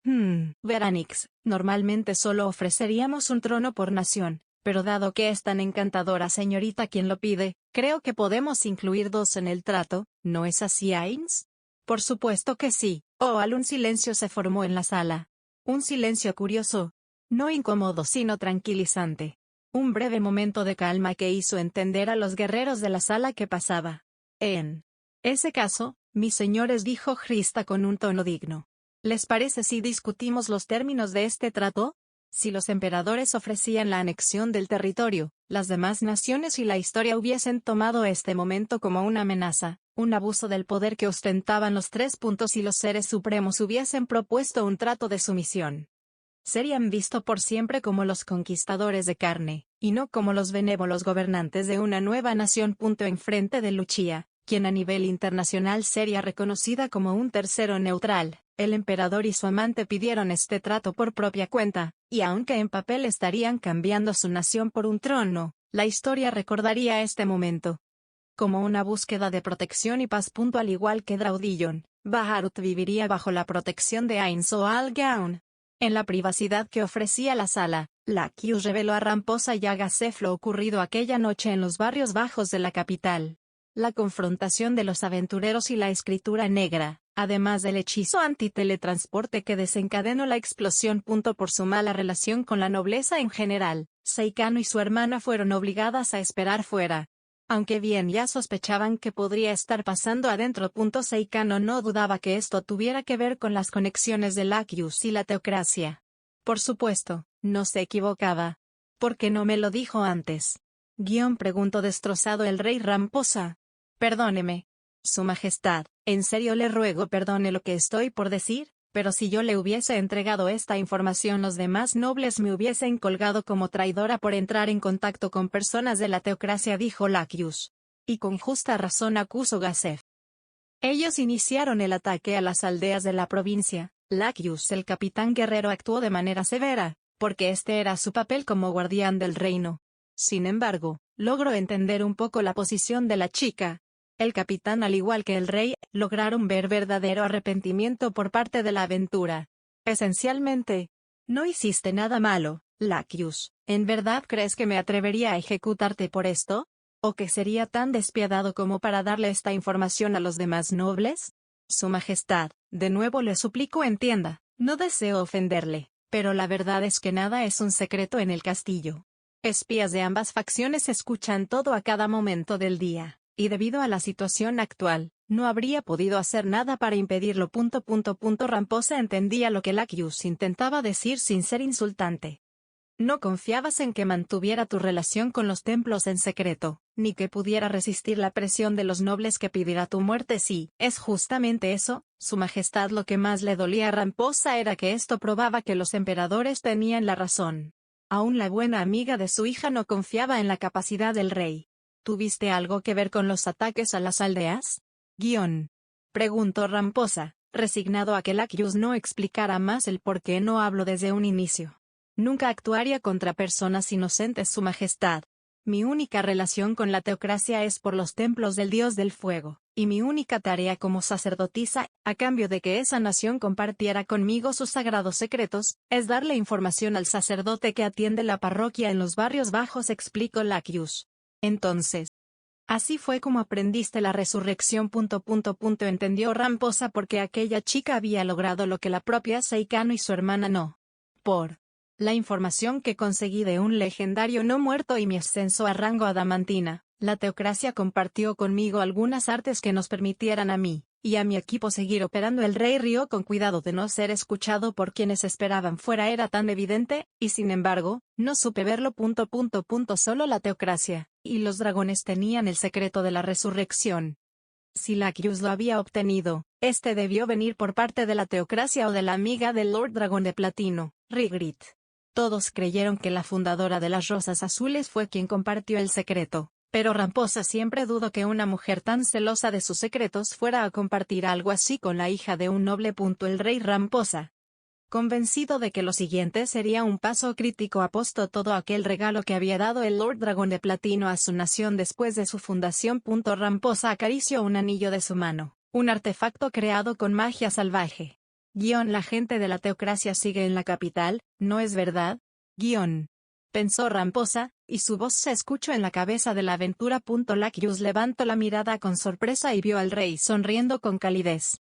Veranix, normalmente solo ofreceríamos un trono por nación, pero dado que es tan encantadora señorita quien lo pide, creo que podemos incluir 2 en el trato, ¿no es así, Ains? Por supuesto que sí. Un silencio se formó en la sala. Un silencio curioso. No incómodo sino tranquilizante. Un breve momento de calma que hizo entender a los guerreros de la sala que pasaba. En ese caso, mis señores, dijo Rista con un tono digno. ¿Les parece si discutimos los términos de este trato? Si los emperadores ofrecían la anexión del territorio, las demás naciones y la historia hubiesen tomado este momento como una amenaza, un abuso del poder que ostentaban los 3 y los seres supremos hubiesen propuesto un trato de sumisión. Serían visto por siempre como los conquistadores de carne, y no como los benévolos gobernantes de una nueva nación. Enfrente de Lucia, quien a nivel internacional sería reconocida como un tercero neutral, el emperador y su amante pidieron este trato por propia cuenta, y aunque en papel estarían cambiando su nación por un trono, la historia recordaría este momento como una búsqueda de protección y paz. Al igual que Draudillon, Baharut viviría bajo la protección de Ains o Al-Gaun. En la privacidad que ofrecía la sala, Lakius reveló a Ramposa y a Gasef lo ocurrido aquella noche en los barrios bajos de la capital. La confrontación de los aventureros y la escritura negra, además del hechizo antiteletransporte que desencadenó la explosión. Por su mala relación con la nobleza en general, Seikano y su hermana fueron obligadas a esperar fuera. Aunque bien ya sospechaban que podría estar pasando adentro. Seikano no dudaba que esto tuviera que ver con las conexiones de Lakius y la teocracia. Por supuesto, no se equivocaba. ¿Por qué no me lo dijo antes? Preguntó destrozado el rey Ramposa. Perdóneme. Su Majestad, en serio le ruego perdone lo que estoy por decir, pero si yo le hubiese entregado esta información los demás nobles me hubiesen colgado como traidora por entrar en contacto con personas de la teocracia, dijo Lakius. Y con justa razón, acusó Gasef. Ellos iniciaron el ataque a las aldeas de la provincia. Lakius, el capitán guerrero, actuó de manera severa, porque este era su papel como guardián del reino. Sin embargo, logró entender un poco la posición de la chica. El capitán, al igual que el rey, lograron ver verdadero arrepentimiento por parte de la aventura. Esencialmente, no hiciste nada malo, Lakius. ¿En verdad crees que me atrevería a ejecutarte por esto? ¿O que sería tan despiadado como para darle esta información a los demás nobles? Su Majestad, de nuevo le suplico entienda, no deseo ofenderle, pero la verdad es que nada es un secreto en el castillo. Espías de ambas facciones escuchan todo a cada momento del día. Y debido a la situación actual, no habría podido hacer nada para impedirlo. Ramposa entendía lo que Lakius intentaba decir sin ser insultante. No confiabas en que mantuviera tu relación con los templos en secreto, ni que pudiera resistir la presión de los nobles que pidiera tu muerte. Sí, es justamente eso, Su Majestad. Lo que más le dolía a Ramposa era que esto probaba que los emperadores tenían la razón. Aún la buena amiga de su hija no confiaba en la capacidad del rey. ¿Tuviste algo que ver con los ataques a las aldeas? Preguntó Ramposa, resignado a que Lacus no explicara más el por qué no habló desde un inicio. Nunca actuaría contra personas inocentes, Su Majestad. Mi única relación con la teocracia es por los templos del Dios del Fuego, y mi única tarea como sacerdotisa, a cambio de que esa nación compartiera conmigo sus sagrados secretos, es darle información al sacerdote que atiende la parroquia en los barrios bajos, explicó Lacus. Entonces, así fue como aprendiste la resurrección. Entendió Ramposa porque aquella chica había logrado lo que la propia Seikano y su hermana no. Por la información que conseguí de un legendario no muerto y mi ascenso a rango adamantina, la teocracia compartió conmigo algunas artes que nos permitieran a mí y a mi equipo seguir operando. El rey rió con cuidado de no ser escuchado por quienes esperaban fuera. Era tan evidente, y sin embargo, no supe verlo. Solo la teocracia y los dragones tenían el secreto de la resurrección. Si Lacus lo había obtenido, este debió venir por parte de la teocracia o de la amiga del Lord Dragón de Platino, Rigrit. Todos creyeron que la fundadora de las Rosas Azules fue quien compartió el secreto, pero Ramposa siempre dudó que una mujer tan celosa de sus secretos fuera a compartir algo así con la hija de un noble. El rey Ramposa, convencido de que lo siguiente sería un paso crítico, apostó todo aquel regalo que había dado el Lord Dragón de Platino a su nación después de su fundación. Ramposa acarició un anillo de su mano, un artefacto creado con magia salvaje. La gente de la teocracia sigue en la capital, ¿no es verdad? Pensó Ramposa, y su voz se escuchó en la cabeza de la aventura. Lacus levantó la mirada con sorpresa y vio al rey sonriendo con calidez.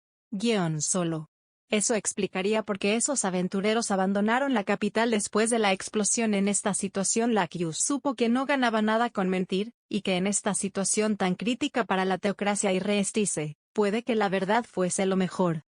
Solo. Eso explicaría por qué esos aventureros abandonaron la capital después de la explosión. En esta situación Lacus supo que no ganaba nada con mentir, y que en esta situación tan crítica para la teocracia y Reestice, puede que la verdad fuese lo mejor.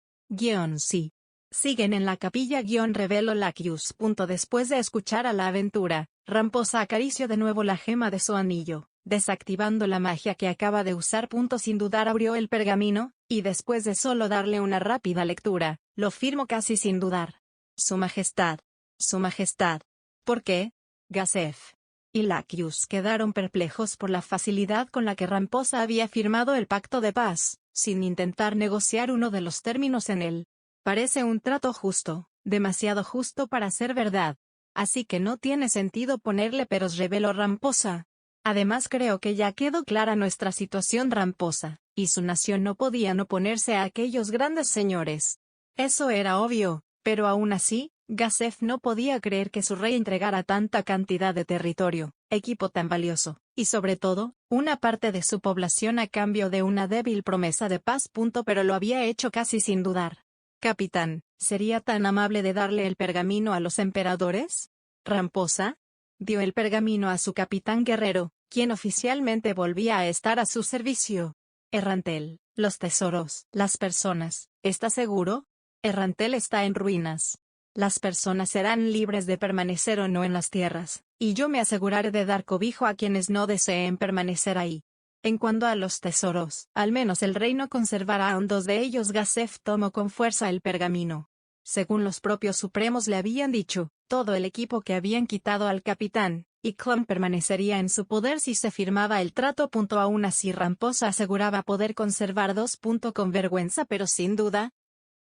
Sí. Siguen en la capilla. Reveló Lacus. Después de escuchar a la aventura, Ramposa acarició de nuevo la gema de su anillo, desactivando la magia que acaba de usar. Sin dudar abrió el pergamino, y después de solo darle una rápida lectura, lo firmó casi sin dudar. Su Majestad. Su Majestad. ¿Por qué? Gasef y Lacus quedaron perplejos por la facilidad con la que Ramposa había firmado el pacto de paz, sin intentar negociar uno de los términos en él. Parece un trato justo, demasiado justo para ser verdad. Así que no tiene sentido ponerle peros, reveló Ramposa. Además creo que ya quedó clara nuestra situación. Ramposa y su nación no podían oponerse a aquellos grandes señores. Eso era obvio, pero aún así, Gasef no podía creer que su rey entregara tanta cantidad de territorio, equipo tan valioso, y sobre todo, una parte de su población a cambio de una débil promesa de paz. Pero lo había hecho casi sin dudar. Capitán, ¿sería tan amable de darle el pergamino a los emperadores? Ramposa dio el pergamino a su capitán guerrero, quien oficialmente volvía a estar a su servicio. Errantel, los tesoros, las personas, ¿está seguro? Errantel está en ruinas. Las personas serán libres de permanecer o no en las tierras, y yo me aseguraré de dar cobijo a quienes no deseen permanecer ahí. En cuanto a los tesoros, al menos el reino conservará aún 2 de ellos. Gasef tomó con fuerza el pergamino. Según los propios supremos le habían dicho, todo el equipo que habían quitado al capitán, y Clon permanecería en su poder si se firmaba el trato. Aún así Ramposa aseguraba poder conservar 2. Con vergüenza pero sin duda,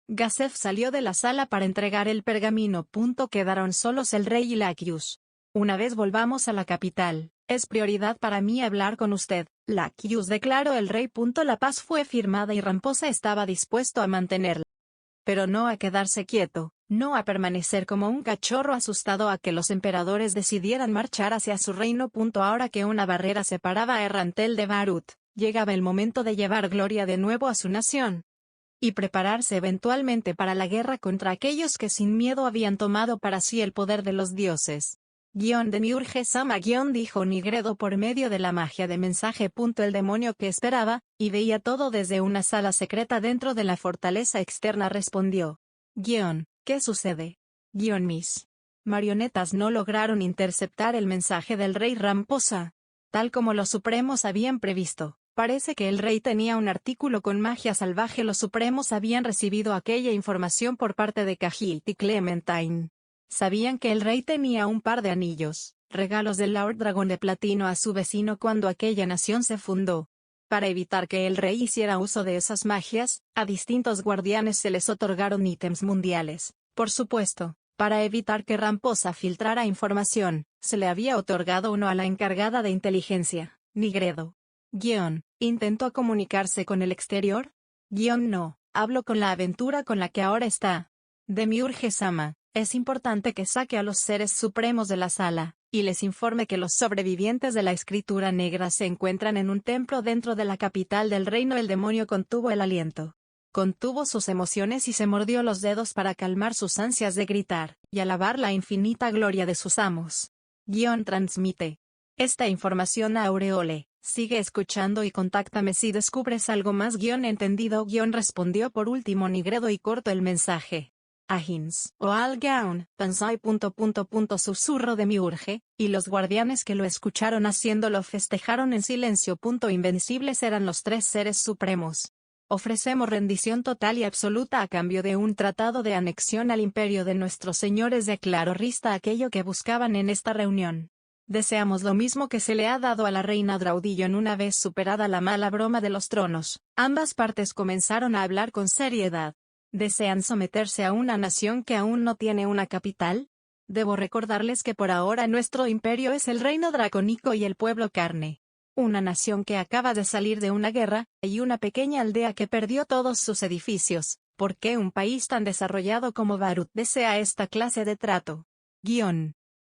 Gasef salió de la sala para entregar el pergamino. Quedaron solos el rey y Lacus. Una vez volvamos a la capital, es prioridad para mí hablar con usted, Lacus, declaró el rey. La paz fue firmada y Ramposa estaba dispuesto a mantenerla. Pero no a quedarse quieto, no a permanecer como un cachorro asustado a que los emperadores decidieran marchar hacia su reino. Ahora que una barrera separaba a Errantel de Barut, llegaba el momento de llevar gloria de nuevo a su nación y prepararse eventualmente para la guerra contra aquellos que sin miedo habían tomado para sí el poder de los dioses. Demiurge Sama dijo Nigredo por medio de la magia de mensaje. El demonio que esperaba, y veía todo desde una sala secreta dentro de la fortaleza externa respondió. ¿Qué sucede? Mis marionetas no lograron interceptar el mensaje del rey Ramposa. Tal como los supremos habían previsto, parece que el rey tenía un artículo con magia salvaje. Los supremos habían recibido aquella información por parte de Cahilt y Clementine. Sabían que el rey tenía un par de anillos, regalos del Lord Dragón de Platino a su vecino cuando aquella nación se fundó. Para evitar que el rey hiciera uso de esas magias, a distintos guardianes se les otorgaron ítems mundiales. Por supuesto, para evitar que Ramposa filtrara información, se le había otorgado uno a la encargada de inteligencia, Nigredo. ¿Intentó comunicarse con el exterior? No, hablo con la aventura con la que ahora está. Demiurge-sama, es importante que saque a los seres supremos de la sala, y les informe que los sobrevivientes de la escritura negra se encuentran en un templo dentro de la capital del reino. El demonio contuvo el aliento. Contuvo sus emociones y se mordió los dedos para calmar sus ansias de gritar y alabar la infinita gloria de sus amos. Transmite esta información a Aureole. Sigue escuchando y contáctame si descubres algo más. Entendido. Respondió por último Nigredo y cortó el mensaje. Agins o Algaun, Tansai. Susurro Demiurge, y los guardianes que lo escucharon haciéndolo festejaron en silencio. Invencibles eran los tres seres supremos. Ofrecemos rendición total y absoluta a cambio de un tratado de anexión al imperio de nuestros señores, declaró Rista aquello que buscaban en esta reunión. Deseamos lo mismo que se le ha dado a la reina Draudillon una vez superada la mala broma de los tronos. Ambas partes comenzaron a hablar con seriedad. ¿Desean someterse a una nación que aún no tiene una capital? Debo recordarles que por ahora nuestro imperio es el reino dracónico y el pueblo carne. Una nación que acaba de salir de una guerra, y una pequeña aldea que perdió todos sus edificios. ¿Por qué un país tan desarrollado como Barut desea esta clase de trato?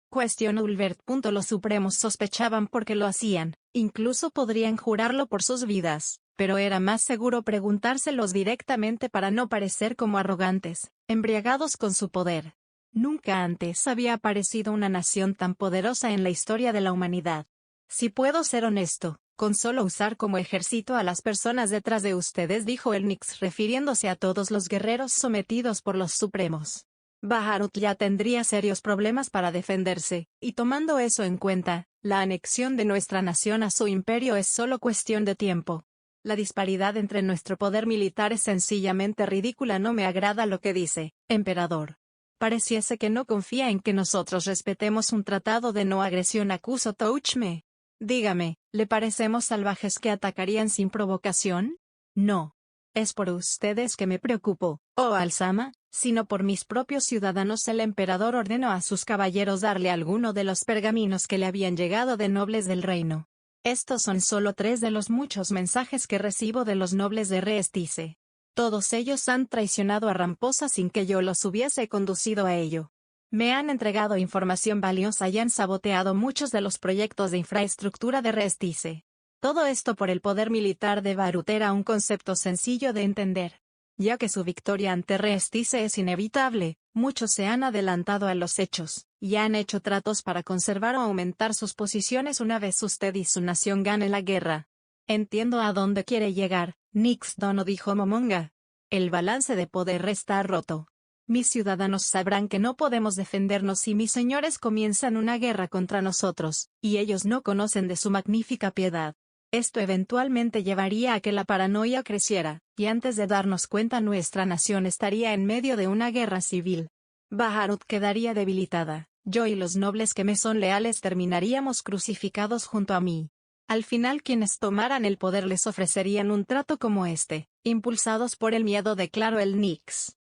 Cuestionó Ulbert. Los supremos sospechaban porque lo hacían, incluso podrían jurarlo por sus vidas, pero era más seguro preguntárselos directamente para no parecer como arrogantes, embriagados con su poder. Nunca antes había aparecido una nación tan poderosa en la historia de la humanidad. Si puedo ser honesto, con solo usar como ejército a las personas detrás de ustedes, dijo el Nix refiriéndose a todos los guerreros sometidos por los supremos. Baharut ya tendría serios problemas para defenderse, y tomando eso en cuenta, la anexión de nuestra nación a su imperio es solo cuestión de tiempo. La disparidad entre nuestro poder militar es sencillamente ridícula. No me agrada lo que dice, emperador. Pareciese que no confía en que nosotros respetemos un tratado de no agresión, acusó Touchme. Dígame, ¿le parecemos salvajes que atacarían sin provocación? No. Es por ustedes que me preocupo, oh Alzama, sino por mis propios ciudadanos. El emperador ordenó a sus caballeros darle alguno de los pergaminos que le habían llegado de nobles del reino. Estos son solo 3 de los muchos mensajes que recibo de los nobles de Reestice. Todos ellos han traicionado a Ramposa sin que yo los hubiese conducido a ello. Me han entregado información valiosa y han saboteado muchos de los proyectos de infraestructura de Reestice. Todo esto por el poder militar de Barut era un concepto sencillo de entender. Ya que su victoria ante Reestice es inevitable, muchos se han adelantado a los hechos, y han hecho tratos para conservar o aumentar sus posiciones una vez usted y su nación gane la guerra. Entiendo a dónde quiere llegar, Nix Dono, dijo Momonga. El balance de poder está roto. Mis ciudadanos sabrán que no podemos defendernos si mis señores comienzan una guerra contra nosotros, y ellos no conocen de su magnífica piedad. Esto eventualmente llevaría a que la paranoia creciera, y antes de darnos cuenta nuestra nación estaría en medio de una guerra civil. Baharut quedaría debilitada, yo y los nobles que me son leales terminaríamos crucificados junto a mí. Al final quienes tomaran el poder les ofrecerían un trato como este, impulsados por el miedo, declaró el Nix.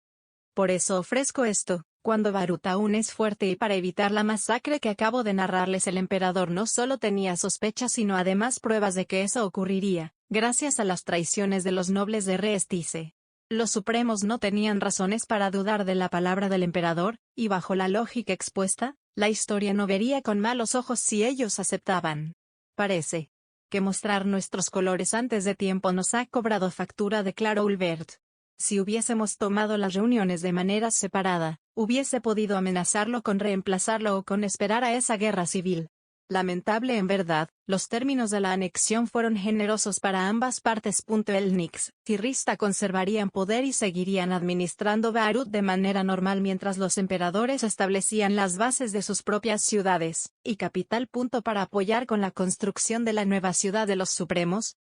Por eso ofrezco esto, cuando Barut aún es fuerte, y para evitar la masacre que acabo de narrarles. El emperador no solo tenía sospechas sino además pruebas de que eso ocurriría, gracias a las traiciones de los nobles de Reestice. Los supremos no tenían razones para dudar de la palabra del emperador, y bajo la lógica expuesta, la historia no vería con malos ojos si ellos aceptaban. Parece que mostrar nuestros colores antes de tiempo nos ha cobrado factura, declaró Ulbert. Si hubiésemos tomado las reuniones de manera separada, hubiese podido amenazarlo con reemplazarlo o con esperar a esa guerra civil. Lamentable en verdad, los términos de la anexión fueron generosos para ambas partes. El Nix y Rista conservarían poder y seguirían administrando Barut de manera normal mientras los emperadores establecían las bases de sus propias ciudades y capital. Para apoyar con la construcción de la nueva ciudad de los Supremos,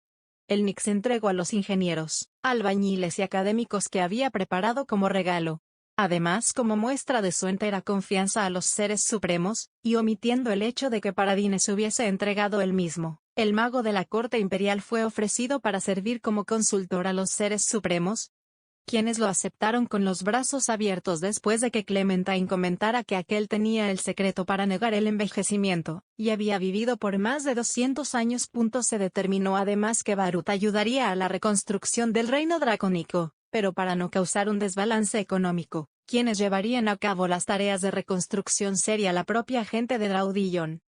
el Nix entregó a los ingenieros, albañiles y académicos que había preparado como regalo Además, como muestra de su entera confianza a los seres supremos, y omitiendo el hecho de que Paradine se hubiese entregado él mismo, el mago de la corte imperial fue ofrecido para servir como consultor a los seres supremos, quienes lo aceptaron con los brazos abiertos después de que Clementine comentara que aquel tenía el secreto para negar el envejecimiento, y había vivido por más de 200 años. Se determinó además que Barut ayudaría a la reconstrucción del reino dracónico, pero para no causar un desbalance económico, quienes llevarían a cabo las tareas de reconstrucción sería la propia gente de Draudillon.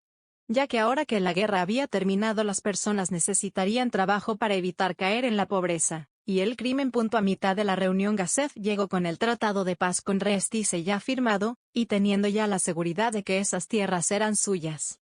Ya que ahora que la guerra había terminado las personas necesitarían trabajo para evitar caer en la pobreza, y el crimen. A mitad de la reunión Gazef llegó con el tratado de paz con Restice ya firmado, y teniendo ya la seguridad de que esas tierras eran suyas.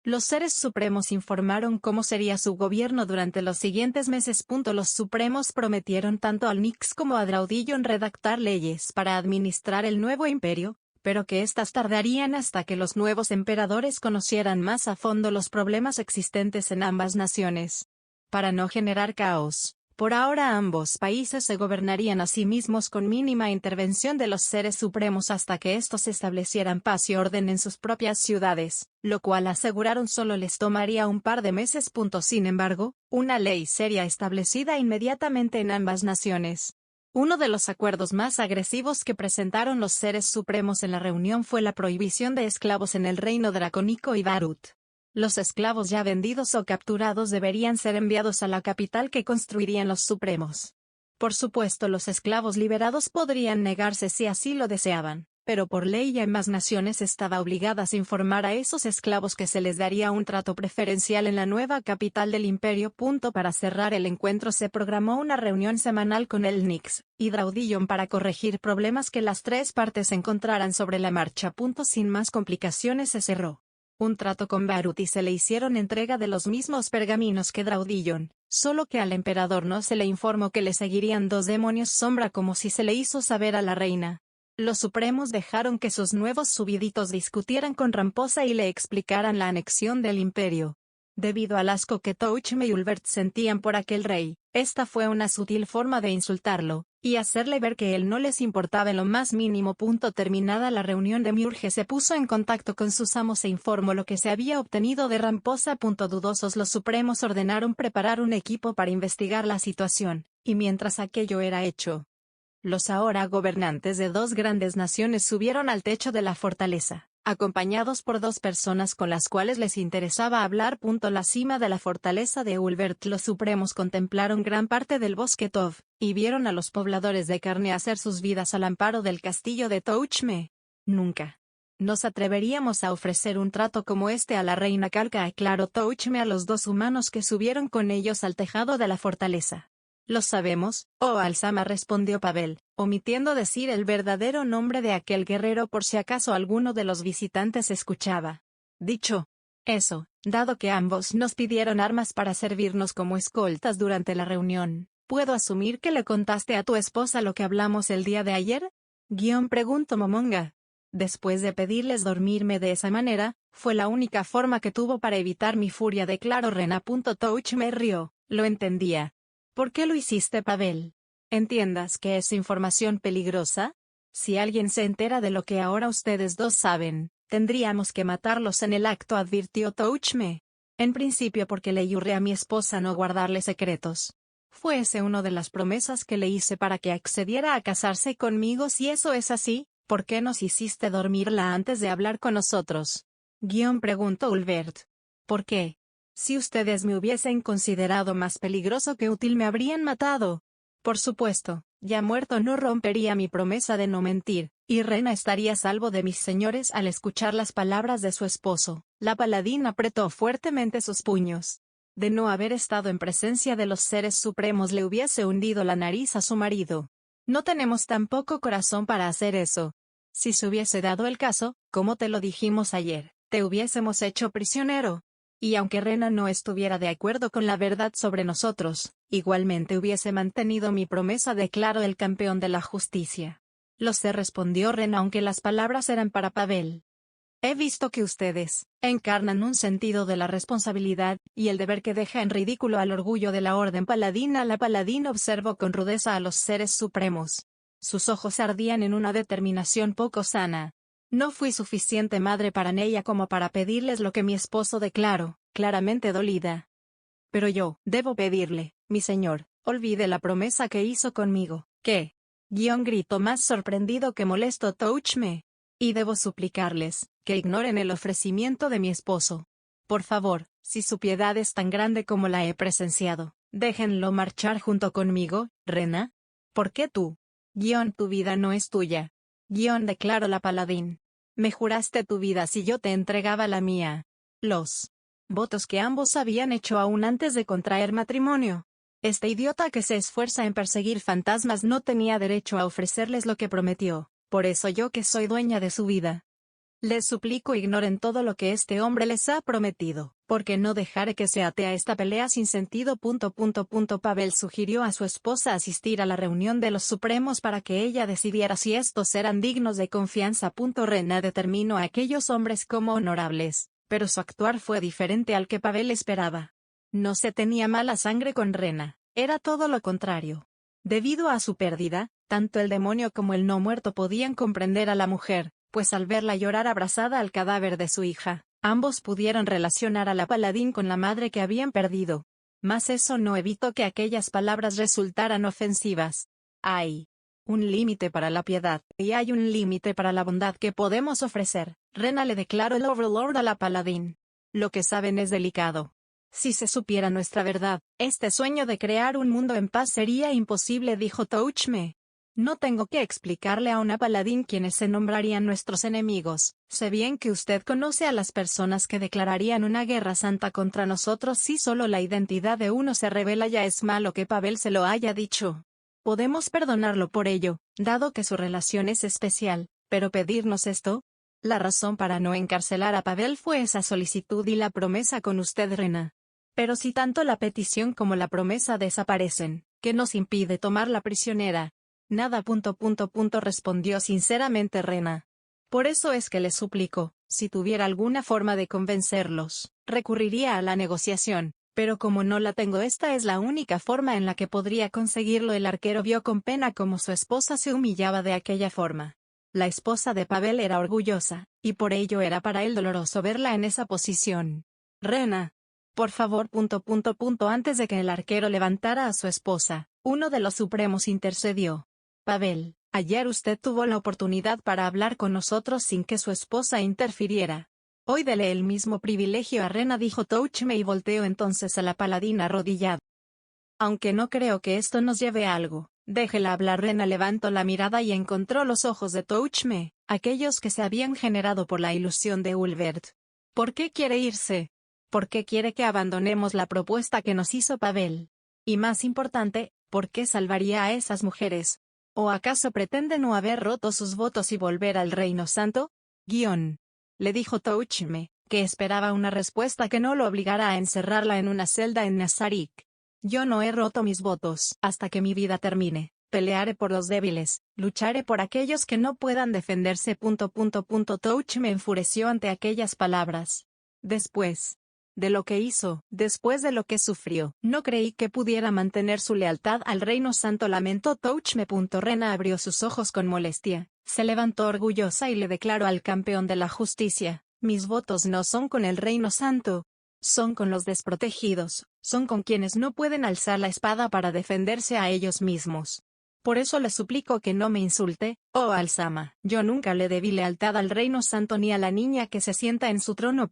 Los seres supremos informaron cómo sería su gobierno durante los siguientes meses. Los supremos prometieron tanto al Nyx como a Draudillon redactar leyes para administrar el nuevo imperio, pero que éstas tardarían hasta que los nuevos emperadores conocieran más a fondo los problemas existentes en ambas naciones. Para no generar caos, por ahora ambos países se gobernarían a sí mismos con mínima intervención de los seres supremos hasta que estos establecieran paz y orden en sus propias ciudades, lo cual aseguraron solo les tomaría un par de meses. Sin embargo, una ley sería establecida inmediatamente en ambas naciones. Uno de los acuerdos más agresivos que presentaron los seres supremos en la reunión fue la prohibición de esclavos en el reino dracónico y Barut. Los esclavos ya vendidos o capturados deberían ser enviados a la capital que construirían los supremos. Por supuesto, los esclavos liberados podrían negarse si así lo deseaban, pero por ley ambas naciones estaban obligadas a informar a esos esclavos que se les daría un trato preferencial en la nueva capital del imperio. Para cerrar el encuentro se programó una reunión semanal con el Nyx y Draudillon para corregir problemas que las tres partes encontraran sobre la marcha. Sin más complicaciones se cerró un trato con Barut y se le hicieron entrega de los mismos pergaminos que Draudillon, solo que al emperador no se le informó que le seguirían 2 demonios sombra como si se le hizo saber a la reina. Los supremos dejaron que sus nuevos súbditos discutieran con Ramposa y le explicaran la anexión del imperio. Debido al asco que Touchme y Ulbert sentían por aquel rey, esta fue una sutil forma de insultarlo, y hacerle ver que él no les importaba en lo más mínimo. Terminada la reunión de Miurge se puso en contacto con sus amos e informó lo que se había obtenido de Ramposa. Dudosos los supremos ordenaron preparar un equipo para investigar la situación, y mientras aquello era hecho, los ahora gobernantes de 2 grandes naciones subieron al techo de la fortaleza, acompañados por 2 personas con las cuales les interesaba hablar. La cima de la fortaleza de Ulbert. Los supremos contemplaron gran parte del bosque Tov, y vieron a los pobladores de carne hacer sus vidas al amparo del castillo de Touchme. Nunca nos atreveríamos a ofrecer un trato como este a la reina Calca, aclaró Touchme a los 2 humanos que subieron con ellos al tejado de la fortaleza. Lo sabemos, oh Alzama, respondió Pavel, omitiendo decir el verdadero nombre de aquel guerrero por si acaso alguno de los visitantes escuchaba. Dicho eso, dado que ambos nos pidieron armas para servirnos como escoltas durante la reunión, ¿puedo asumir que le contaste a tu esposa lo que hablamos el día de ayer? Preguntó Momonga. Después de pedirles dormirme de esa manera, fue la única forma que tuvo para evitar mi furia, declaró Rena. Touch me rió, lo entendía. ¿Por qué lo hiciste, Pavel? ¿Entiendas que es información peligrosa? Si alguien se entera de lo que ahora ustedes 2 saben, tendríamos que matarlos en el acto, advirtió Touchme. En principio porque le juré a mi esposa no guardarle secretos. Fue ese una de las promesas que le hice para que accediera a casarse conmigo. Si eso es así, ¿por qué nos hiciste dormirla antes de hablar con nosotros? Preguntó Ulbert. ¿Por qué? Si ustedes me hubiesen considerado más peligroso que útil me habrían matado. Por supuesto, ya muerto no rompería mi promesa de no mentir, y Rena estaría a salvo de mis señores. Al escuchar las palabras de su esposo, la paladina apretó fuertemente sus puños. De no haber estado en presencia de los seres supremos le hubiese hundido la nariz a su marido. No tenemos tampoco corazón para hacer eso. Si se hubiese dado el caso, como te lo dijimos ayer, te hubiésemos hecho prisionero. Y aunque Rena no estuviera de acuerdo con la verdad sobre nosotros, igualmente hubiese mantenido mi promesa, declaró el campeón de la justicia. Lo sé, respondió Rena, aunque las palabras eran para Pavel. He visto que ustedes encarnan un sentido de la responsabilidad y el deber que deja en ridículo al orgullo de la orden paladina. La paladina observó con rudeza a los seres supremos. Sus ojos ardían en una determinación poco sana. No fui suficiente madre para ella como para pedirles lo que mi esposo declaró, claramente dolida. Pero yo, debo pedirle, mi señor, olvide la promesa que hizo conmigo, ¿qué? Gritó más sorprendido que molesto Touchme. Y debo suplicarles, que ignoren el ofrecimiento de mi esposo. Por favor, si su piedad es tan grande como la he presenciado, déjenlo marchar junto conmigo, Rena. ¿Por qué tú? Tu vida no es tuya. Declaró la paladín. Me juraste tu vida si yo te entregaba la mía. Los votos que ambos habían hecho aún antes de contraer matrimonio. Este idiota que se esfuerza en perseguir fantasmas no tenía derecho a ofrecerles lo que prometió, por eso yo que soy dueña de su vida. Les suplico ignoren todo lo que este hombre les ha prometido, porque no dejaré que se ate a esta pelea sin sentido. Pavel sugirió a su esposa asistir a la reunión de los Supremos para que ella decidiera si estos eran dignos de confianza. Rena determinó a aquellos hombres como honorables, pero su actuar fue diferente al que Pavel esperaba. No se tenía mala sangre con Rena, era todo lo contrario. Debido a su pérdida, tanto el demonio como el no muerto podían comprender a la mujer, pues al verla llorar abrazada al cadáver de su hija, ambos pudieron relacionar a la paladín con la madre que habían perdido. Mas eso no evitó que aquellas palabras resultaran ofensivas. Hay un límite para la piedad, y hay un límite para la bondad que podemos ofrecer, Rena le declaró el Overlord a la paladín. Lo que saben es delicado. Si se supiera nuestra verdad, este sueño de crear un mundo en paz sería imposible, dijo Touchme. No tengo que explicarle a una paladín quiénes se nombrarían nuestros enemigos. Sé bien que usted conoce a las personas que declararían una guerra santa contra nosotros si solo la identidad de uno se revela. Ya es malo que Pavel se lo haya dicho. Podemos perdonarlo por ello, dado que su relación es especial, pero pedirnos esto. La razón para no encarcelar a Pavel fue esa solicitud y la promesa con usted, Rena. Pero si tanto la petición como la promesa desaparecen, ¿qué nos impide tomarla prisionera? Nada. Respondió sinceramente Rena. Por eso es que le suplico, si tuviera alguna forma de convencerlos, recurriría a la negociación, pero como no la tengo, esta es la única forma en la que podría conseguirlo. El arquero vio con pena cómo su esposa se humillaba de aquella forma. La esposa de Pavel era orgullosa, y por ello era para él doloroso verla en esa posición. Rena, por favor. Antes de que el arquero levantara a su esposa, uno de los supremos intercedió. Pavel, ayer usted tuvo la oportunidad para hablar con nosotros sin que su esposa interfiriera. Hoy dele el mismo privilegio a Rena, dijo Touchme, y volteó entonces a la paladina arrodillada. Aunque no creo que esto nos lleve a algo, déjela hablar. Rena levantó la mirada y encontró los ojos de Touchme, aquellos que se habían generado por la ilusión de Ulvert. ¿Por qué quiere irse? ¿Por qué quiere que abandonemos la propuesta que nos hizo Pavel? Y más importante, ¿por qué salvaría a esas mujeres? ¿O acaso pretende no haber roto sus votos y volver al Reino Santo? Le dijo Touchme, que esperaba una respuesta que no lo obligara a encerrarla en una celda en Nazarik. Yo no he roto mis votos. Hasta que mi vida termine, pelearé por los débiles, lucharé por aquellos que no puedan defenderse. Touchme enfureció ante aquellas palabras. Después de lo que hizo, después de lo que sufrió, no creí que pudiera mantener su lealtad al Reino Santo, lamentó Touchme. Rena abrió sus ojos con molestia, se levantó orgullosa y le declaró al campeón de la justicia: mis votos no son con el Reino Santo, son con los desprotegidos, son con quienes no pueden alzar la espada para defenderse a ellos mismos. Por eso le suplico que no me insulte, oh Alzama. Yo nunca le debí lealtad al Reino Santo ni a la niña que se sienta en su trono.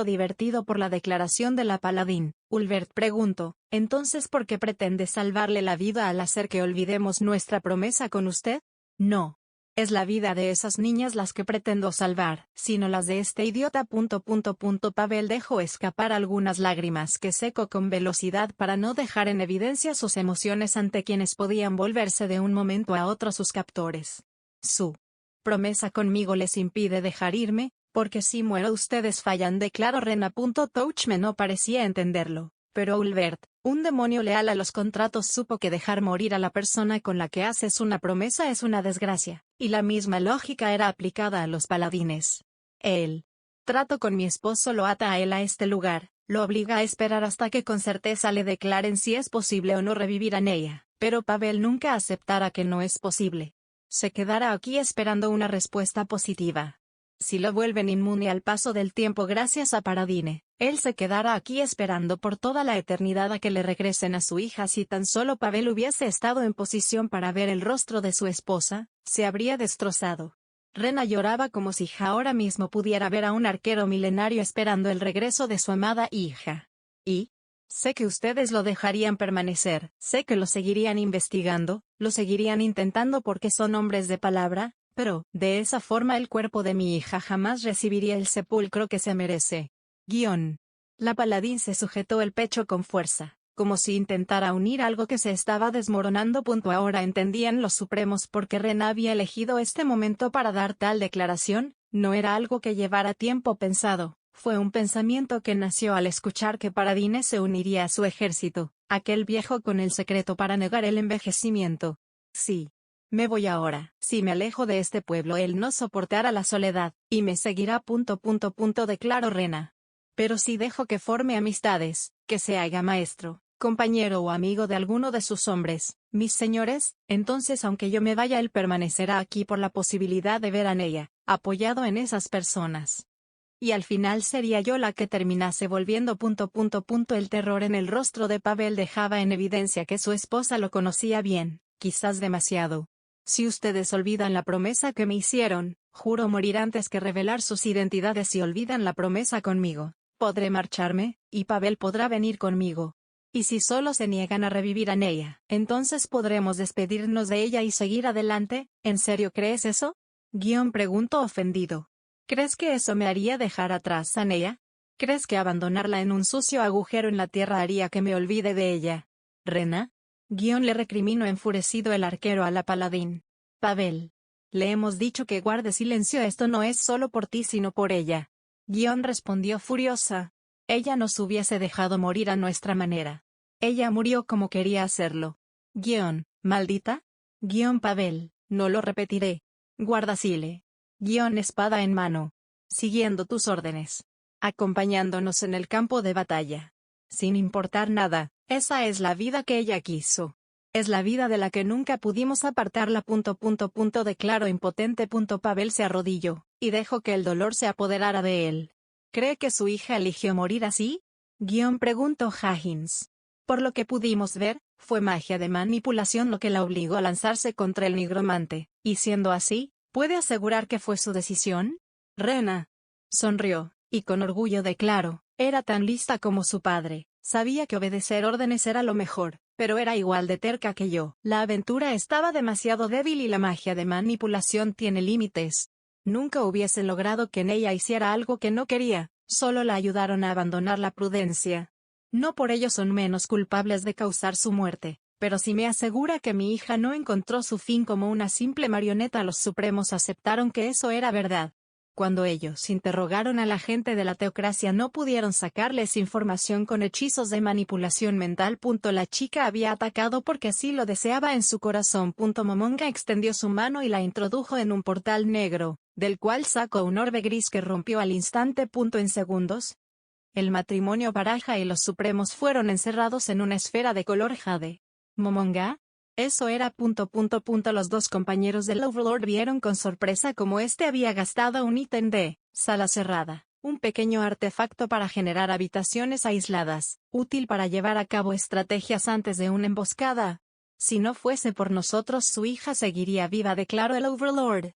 Divertido por la declaración de la paladín, Ulvert preguntó: ¿entonces por qué pretende salvarle la vida al hacer que olvidemos nuestra promesa con usted? No. Es la vida de esas niñas las que pretendo salvar, sino las de este idiota. Pavel dejó escapar algunas lágrimas que secó con velocidad para no dejar en evidencia sus emociones ante quienes podían volverse de un momento a otro sus captores. Su promesa conmigo les impide dejar irme, porque si muero ustedes fallan, declaró Rena. Touchme no parecía entenderlo, pero Ulvert, un demonio leal a los contratos, supo que dejar morir a la persona con la que haces una promesa es una desgracia, y la misma lógica era aplicada a los paladines. El trato con mi esposo lo ata a él a este lugar, lo obliga a esperar hasta que con certeza le declaren si es posible o no revivir a ella. Pero Pavel nunca aceptará que no es posible. Se quedará aquí esperando una respuesta positiva. Si lo vuelven inmune al paso del tiempo gracias a Paradine, él se quedará aquí esperando por toda la eternidad a que le regresen a su hija. Si tan solo Pavel hubiese estado en posición para ver el rostro de su esposa, se habría destrozado. Rena lloraba como si ahora mismo pudiera ver a un arquero milenario esperando el regreso de su amada hija. Y sé que ustedes lo dejarían permanecer, sé que lo seguirían investigando, lo seguirían intentando porque son hombres de palabra, pero, de esa forma el cuerpo de mi hija jamás recibiría el sepulcro que se merece. La paladín se sujetó el pecho con fuerza, como si intentara unir algo que se estaba desmoronando. Ahora entendían los supremos por qué Rena había elegido este momento para dar tal declaración. No era algo que llevara tiempo pensado, fue un pensamiento que nació al escuchar que Paradine se uniría a su ejército, aquel viejo con el secreto para negar el envejecimiento. Sí. Me voy ahora. Si me alejo de este pueblo él no soportará la soledad, y me seguirá. Declaró Rena. Pero si dejo que forme amistades, que se haga maestro, compañero o amigo de alguno de sus hombres, mis señores, entonces aunque yo me vaya él permanecerá aquí por la posibilidad de ver a ella, apoyado en esas personas. Y al final sería yo la que terminase volviendo. El terror en el rostro de Pavel dejaba en evidencia que su esposa lo conocía bien, quizás demasiado. Si ustedes olvidan la promesa que me hicieron, juro morir antes que revelar sus identidades. Si olvidan la promesa conmigo, podré marcharme, y Pavel podrá venir conmigo. Y si solo se niegan a revivir a Neya, entonces podremos despedirnos de ella y seguir adelante. ¿En serio crees eso? Preguntó ofendido. ¿Crees que eso me haría dejar atrás a Neya? ¿Crees que abandonarla en un sucio agujero en la tierra haría que me olvide de ella? ¿Rena? Le recriminó enfurecido el arquero a la paladín. Pavel. Le hemos dicho que guarde silencio. Esto no es solo por ti sino por ella. Respondió furiosa. Ella nos hubiese dejado morir a nuestra manera. Ella murió como quería hacerlo. Maldita. Pavel, no lo repetiré. Guarda sile. Espada en mano. Siguiendo tus órdenes. Acompañándonos en el campo de batalla. Sin importar nada, esa es la vida que ella quiso. Es la vida de la que nunca pudimos apartarla. Declaró impotente. Pavel se arrodilló, y dejó que el dolor se apoderara de él. ¿Cree que su hija eligió morir así? Preguntó Higgins. Por lo que pudimos ver, fue magia de manipulación lo que la obligó a lanzarse contra el nigromante, y siendo así, ¿puede asegurar que fue su decisión? Rena sonrió, y con orgullo declaró, era tan lista como su padre, sabía que obedecer órdenes era lo mejor, pero era igual de terca que yo. La aventura estaba demasiado débil y la magia de manipulación tiene límites. Nunca hubiese logrado que ella hiciera algo que no quería, solo la ayudaron a abandonar la prudencia. No por ello son menos culpables de causar su muerte, pero si me asegura que mi hija no encontró su fin como una simple marioneta, los supremos aceptaron que eso era verdad. Cuando ellos interrogaron a la gente de la teocracia no pudieron sacarles información con hechizos de manipulación mental. La chica había atacado porque así lo deseaba en su corazón. Momonga extendió su mano y la introdujo en un portal negro, del cual sacó un orbe gris que rompió al instante. En segundos, el matrimonio Baraja y los supremos fueron encerrados en una esfera de color jade. ¿Momonga? Eso era. Los dos compañeros del Overlord vieron con sorpresa cómo este había gastado un ítem de sala cerrada, un pequeño artefacto para generar habitaciones aisladas, útil para llevar a cabo estrategias antes de una emboscada. Si no fuese por nosotros su hija seguiría viva, declaró el Overlord.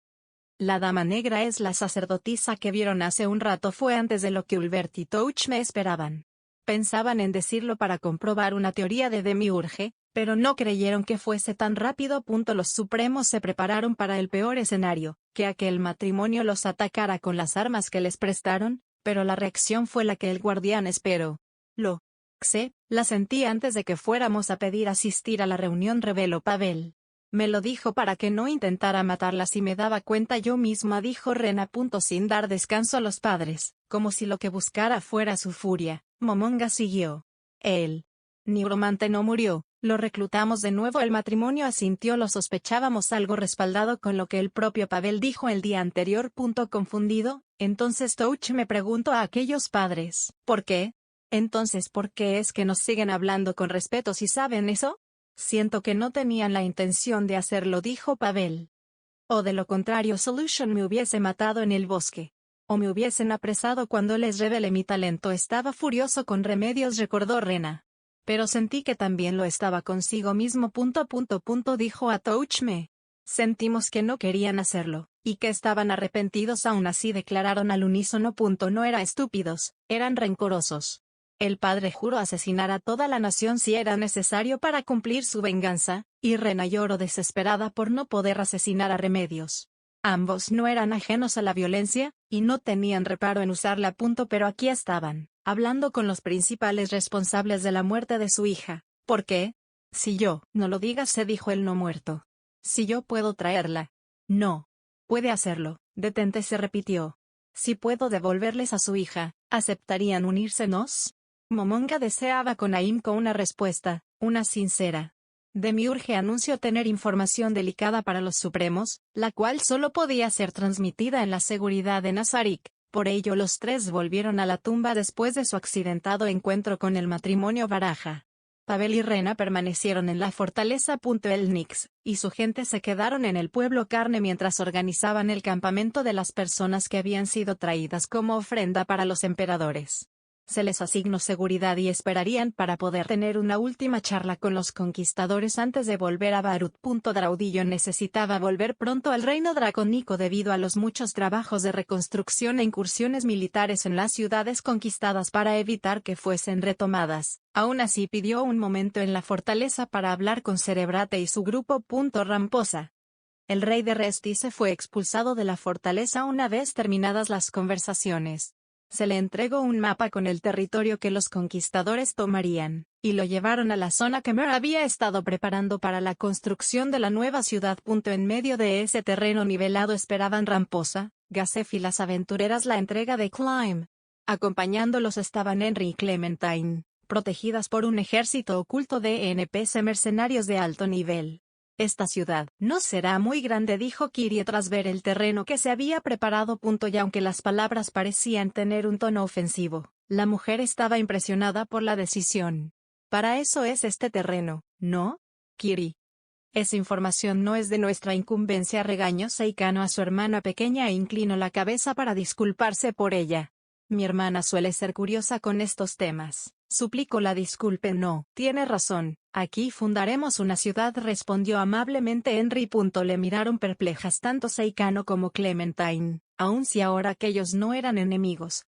La dama negra es la sacerdotisa que vieron hace un rato. Fue antes de lo que Ulbert y Touch me esperaban. Pensaban en decirlo para comprobar una teoría de Demiurge, pero no creyeron que fuese tan rápido. Los supremos se prepararon para el peor escenario, que aquel matrimonio los atacara con las armas que les prestaron, pero la reacción fue la que el guardián esperó. Lo sé, la sentí antes de que fuéramos a pedir asistir a la reunión, reveló Pavel. Me lo dijo para que no intentara matarla si me daba cuenta yo misma, dijo Rena. Sin dar descanso a los padres, como si lo que buscara fuera su furia, Momonga siguió. El nigromante no murió, lo reclutamos de nuevo. El matrimonio asintió. Lo sospechábamos, algo respaldado con lo que el propio Pavel dijo el día anterior. Confundido, entonces Touch me preguntó a aquellos padres, ¿por qué? Entonces, ¿por qué es que nos siguen hablando con respeto si saben eso? Siento que no tenían la intención de hacerlo, dijo Pavel. O de lo contrario, Solution me hubiese matado en el bosque. O me hubiesen apresado cuando les revelé mi talento. Estaba furioso con Remedios, recordó Rena. Pero sentí que también lo estaba consigo mismo. Dijo a Touchme. Sentimos que no querían hacerlo, y que estaban arrepentidos. Aún así declararon al unísono. No eran estúpidos, eran rencorosos. El padre juró asesinar a toda la nación si era necesario para cumplir su venganza, y Rena lloró desesperada por no poder asesinar a Remedios. Ambos no eran ajenos a la violencia, y no tenían reparo en usarla. Pero aquí estaban, hablando con los principales responsables de la muerte de su hija. ¿Por qué? Si yo, no lo digas, se dijo el no muerto. Si yo puedo traerla. No. Puede hacerlo, detente, se repitió. Si puedo devolverles a su hija, ¿aceptarían unírsenos? Momonga deseaba con ahínco una respuesta, una sincera. Demiurge anunció tener información delicada para los Supremos, la cual solo podía ser transmitida en la seguridad de Nazarik. Por ello los tres volvieron a la tumba después de su accidentado encuentro con el matrimonio Baraja. Pavel y Rena permanecieron en la fortaleza. El Nix y su gente se quedaron en el pueblo Carne mientras organizaban el campamento de las personas que habían sido traídas como ofrenda para los emperadores. Se les asignó seguridad y esperarían para poder tener una última charla con los conquistadores antes de volver a Barut. Draudillo necesitaba volver pronto al reino dracónico debido a los muchos trabajos de reconstrucción e incursiones militares en las ciudades conquistadas para evitar que fuesen retomadas. Aún así pidió un momento en la fortaleza para hablar con Cerebrate y su grupo. Ramposa. El rey de Restice fue expulsado de la fortaleza una vez terminadas las conversaciones. Se le entregó un mapa con el territorio que los conquistadores tomarían, y lo llevaron a la zona que Mer había estado preparando para la construcción de la nueva ciudad. En medio de ese terreno nivelado esperaban Ramposa, Gasef y las aventureras la entrega de Climb. Acompañándolos estaban Henry y Clementine, protegidas por un ejército oculto de NPC mercenarios de alto nivel. Esta ciudad no será muy grande, dijo Kyrie tras ver el terreno que se había preparado. Y aunque las palabras parecían tener un tono ofensivo, la mujer estaba impresionada por la decisión. Para eso es este terreno, ¿no, Kyrie? Esa información no es de nuestra incumbencia, regañó Seikano a su hermana pequeña e inclinó la cabeza para disculparse por ella. Mi hermana suele ser curiosa con estos temas, suplicó la disculpe. No, tiene razón, aquí fundaremos una ciudad, respondió amablemente Henry. Le miraron perplejas tanto Seikano como Clementine, aun si ahora aquellos no eran enemigos.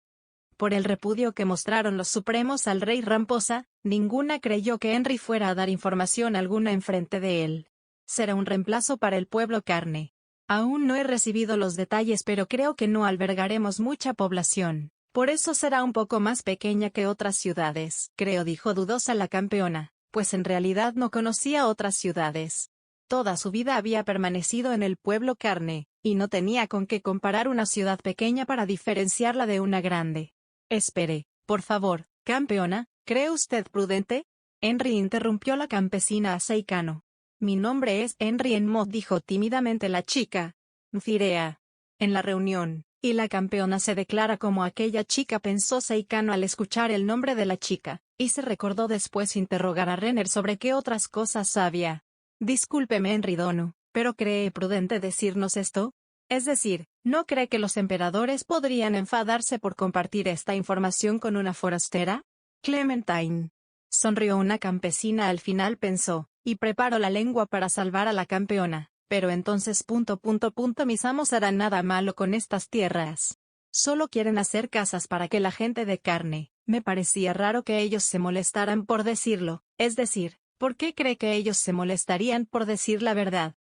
Por el repudio que mostraron los Supremos al rey Ramposa, ninguna creyó que Henry fuera a dar información alguna enfrente de él. Será un reemplazo para el pueblo Carne. Aún no he recibido los detalles, pero creo que no albergaremos mucha población. Por eso será un poco más pequeña que otras ciudades. Creo, dijo dudosa la campeona, pues en realidad no conocía otras ciudades. Toda su vida había permanecido en el pueblo Carne, y no tenía con qué comparar una ciudad pequeña para diferenciarla de una grande. Espere, por favor, campeona, ¿cree usted prudente? Henry interrumpió la campesina a Seikano. Mi nombre es Henry Enmod, dijo tímidamente la chica. Firea. En la reunión. Y la campeona se declara como aquella chica, pensó Seikano al escuchar el nombre de la chica, y se recordó después interrogar a Renner sobre qué otras cosas sabía. Discúlpeme Henry Dono, pero ¿cree prudente decirnos esto? Es decir, ¿no cree que los emperadores podrían enfadarse por compartir esta información con una forastera? Clementine. Sonrió una campesina al final, pensó, y preparó la lengua para salvar a la campeona. Pero entonces mis amos harán nada malo con estas tierras. Solo quieren hacer casas para que la gente de Carne. Me parecía raro que ellos se molestaran por decirlo, es decir, ¿por qué cree que ellos se molestarían por decir la verdad?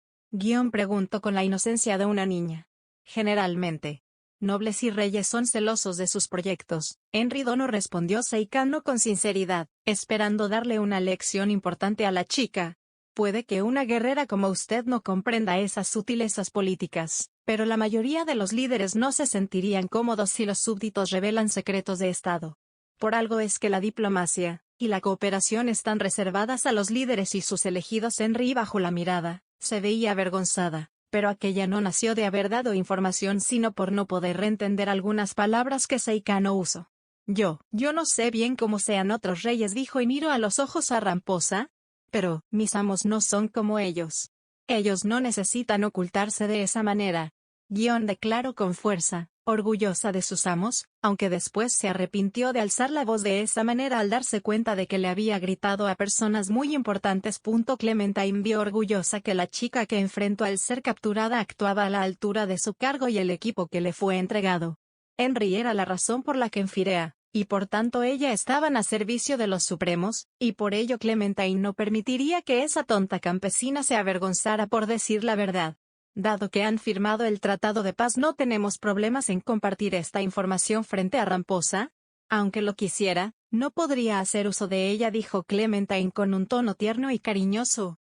Preguntó con la inocencia de una niña. Generalmente, nobles y reyes son celosos de sus proyectos. Henry Dono, respondió Seikano con sinceridad, esperando darle una lección importante a la chica. Puede que una guerrera como usted no comprenda esas sutilezas políticas, pero la mayoría de los líderes no se sentirían cómodos si los súbditos revelan secretos de Estado. Por algo es que la diplomacia y la cooperación están reservadas a los líderes y sus elegidos. Henry, bajo la mirada, se veía avergonzada, pero aquella no nació de haber dado información sino por no poder reentender algunas palabras que Seikano usó. Yo no sé bien cómo sean otros reyes, dijo, y miró a los ojos a Ramposa. Pero, mis amos no son como ellos. Ellos no necesitan ocultarse de esa manera. Declaró con fuerza, orgullosa de sus amos, aunque después se arrepintió de alzar la voz de esa manera al darse cuenta de que le había gritado a personas muy importantes. Clementine vio orgullosa que la chica que enfrentó al ser capturada actuaba a la altura de su cargo y el equipo que le fue entregado. Henry era la razón por la que Enfirea, y por tanto ella estaban a servicio de los Supremos, y por ello Clementine no permitiría que esa tonta campesina se avergonzara por decir la verdad. Dado que han firmado el tratado de paz, no tenemos problemas en compartir esta información frente a Ramposa. Aunque lo quisiera, no podría hacer uso de ella, dijo Clementine con un tono tierno y cariñoso.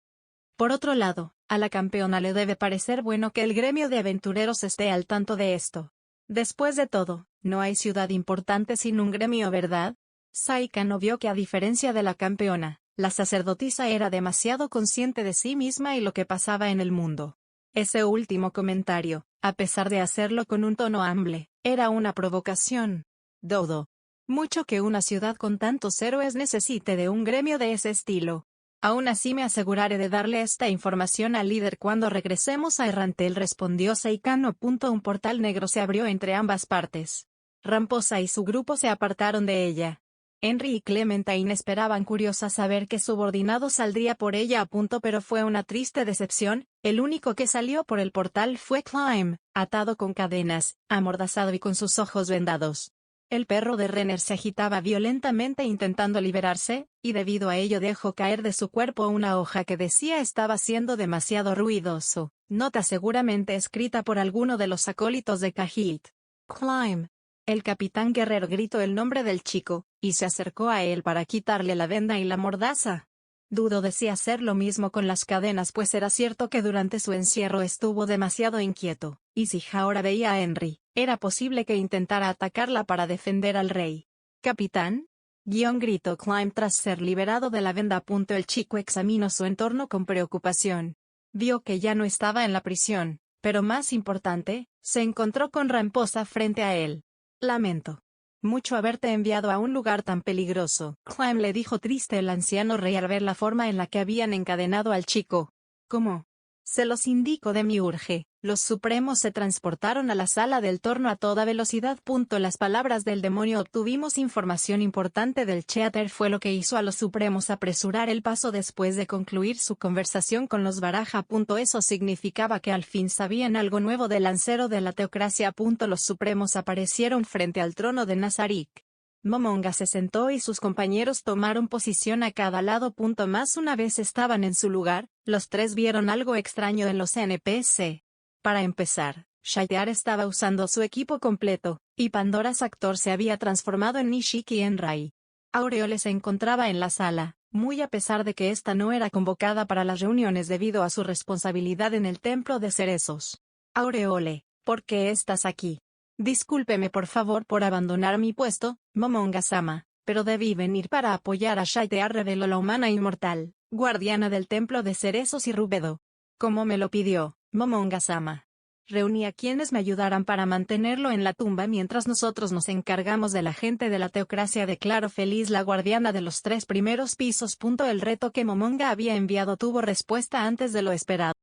Por otro lado, a la campeona le debe parecer bueno que el gremio de aventureros esté al tanto de esto. Después de todo, no hay ciudad importante sin un gremio, ¿verdad? Saika no vio que, a diferencia de la campeona, la sacerdotisa era demasiado consciente de sí misma y lo que pasaba en el mundo. Ese último comentario, a pesar de hacerlo con un tono amable, era una provocación. Dudo mucho que una ciudad con tantos héroes necesite de un gremio de ese estilo. Aún así me aseguraré de darle esta información al líder cuando regresemos a Errantel, respondió Seikano. Un portal negro se abrió entre ambas partes. Ramposa y su grupo se apartaron de ella. Henry y Clementine esperaban curiosas saber qué subordinado saldría por ella, pero fue una triste decepción. El único que salió por el portal fue Climb, atado con cadenas, amordazado y con sus ojos vendados. El perro de Renner se agitaba violentamente intentando liberarse, y debido a ello dejó caer de su cuerpo una hoja que decía estaba siendo demasiado ruidoso. Nota seguramente escrita por alguno de los acólitos de Khajiit. Climb. El capitán guerrero gritó el nombre del chico, y se acercó a él para quitarle la venda y la mordaza. Dudo de si hacer lo mismo con las cadenas, pues era cierto que durante su encierro estuvo demasiado inquieto, y si ahora veía a Henry, era posible que intentara atacarla para defender al rey. ¿Capitán? Gritó Climb tras ser liberado de la venda. El chico examinó su entorno con preocupación. Vio que ya no estaba en la prisión, pero más importante, se encontró con Ramposa frente a él. Lamento mucho haberte enviado a un lugar tan peligroso, Climb le dijo triste el anciano rey al ver la forma en la que habían encadenado al chico. ¿Cómo? Se los indico de mi urge. Los Supremos se transportaron a la sala del torno a toda velocidad. Las palabras del demonio. Obtuvimos información importante del Cheater, fue lo que hizo a los Supremos apresurar el paso después de concluir su conversación con los Baraja. Eso significaba que al fin sabían algo nuevo del lancero de la teocracia. Los Supremos aparecieron frente al trono de Nazarik. Momonga se sentó y sus compañeros tomaron posición a cada lado. Más una vez estaban en su lugar, los tres vieron algo extraño en los NPC. Para empezar, Shaitear estaba usando su equipo completo, y Pandora's actor se había transformado en Nishiki Enrai. Aureole se encontraba en la sala, muy a pesar de que ésta no era convocada para las reuniones debido a su responsabilidad en el templo de cerezos. Aureole, ¿por qué estás aquí? Discúlpeme por favor por abandonar mi puesto, Momonga-sama, pero debí venir para apoyar a Shaitear, reveló la humana inmortal, guardiana del templo de cerezos y Rubedo. Como me lo pidió, Momonga-sama. Reuní a quienes me ayudaran para mantenerlo en la tumba mientras nosotros nos encargamos de la gente de la teocracia, declaró feliz la guardiana de los 3 primeros pisos. El reto que Momonga había enviado tuvo respuesta antes de lo esperado.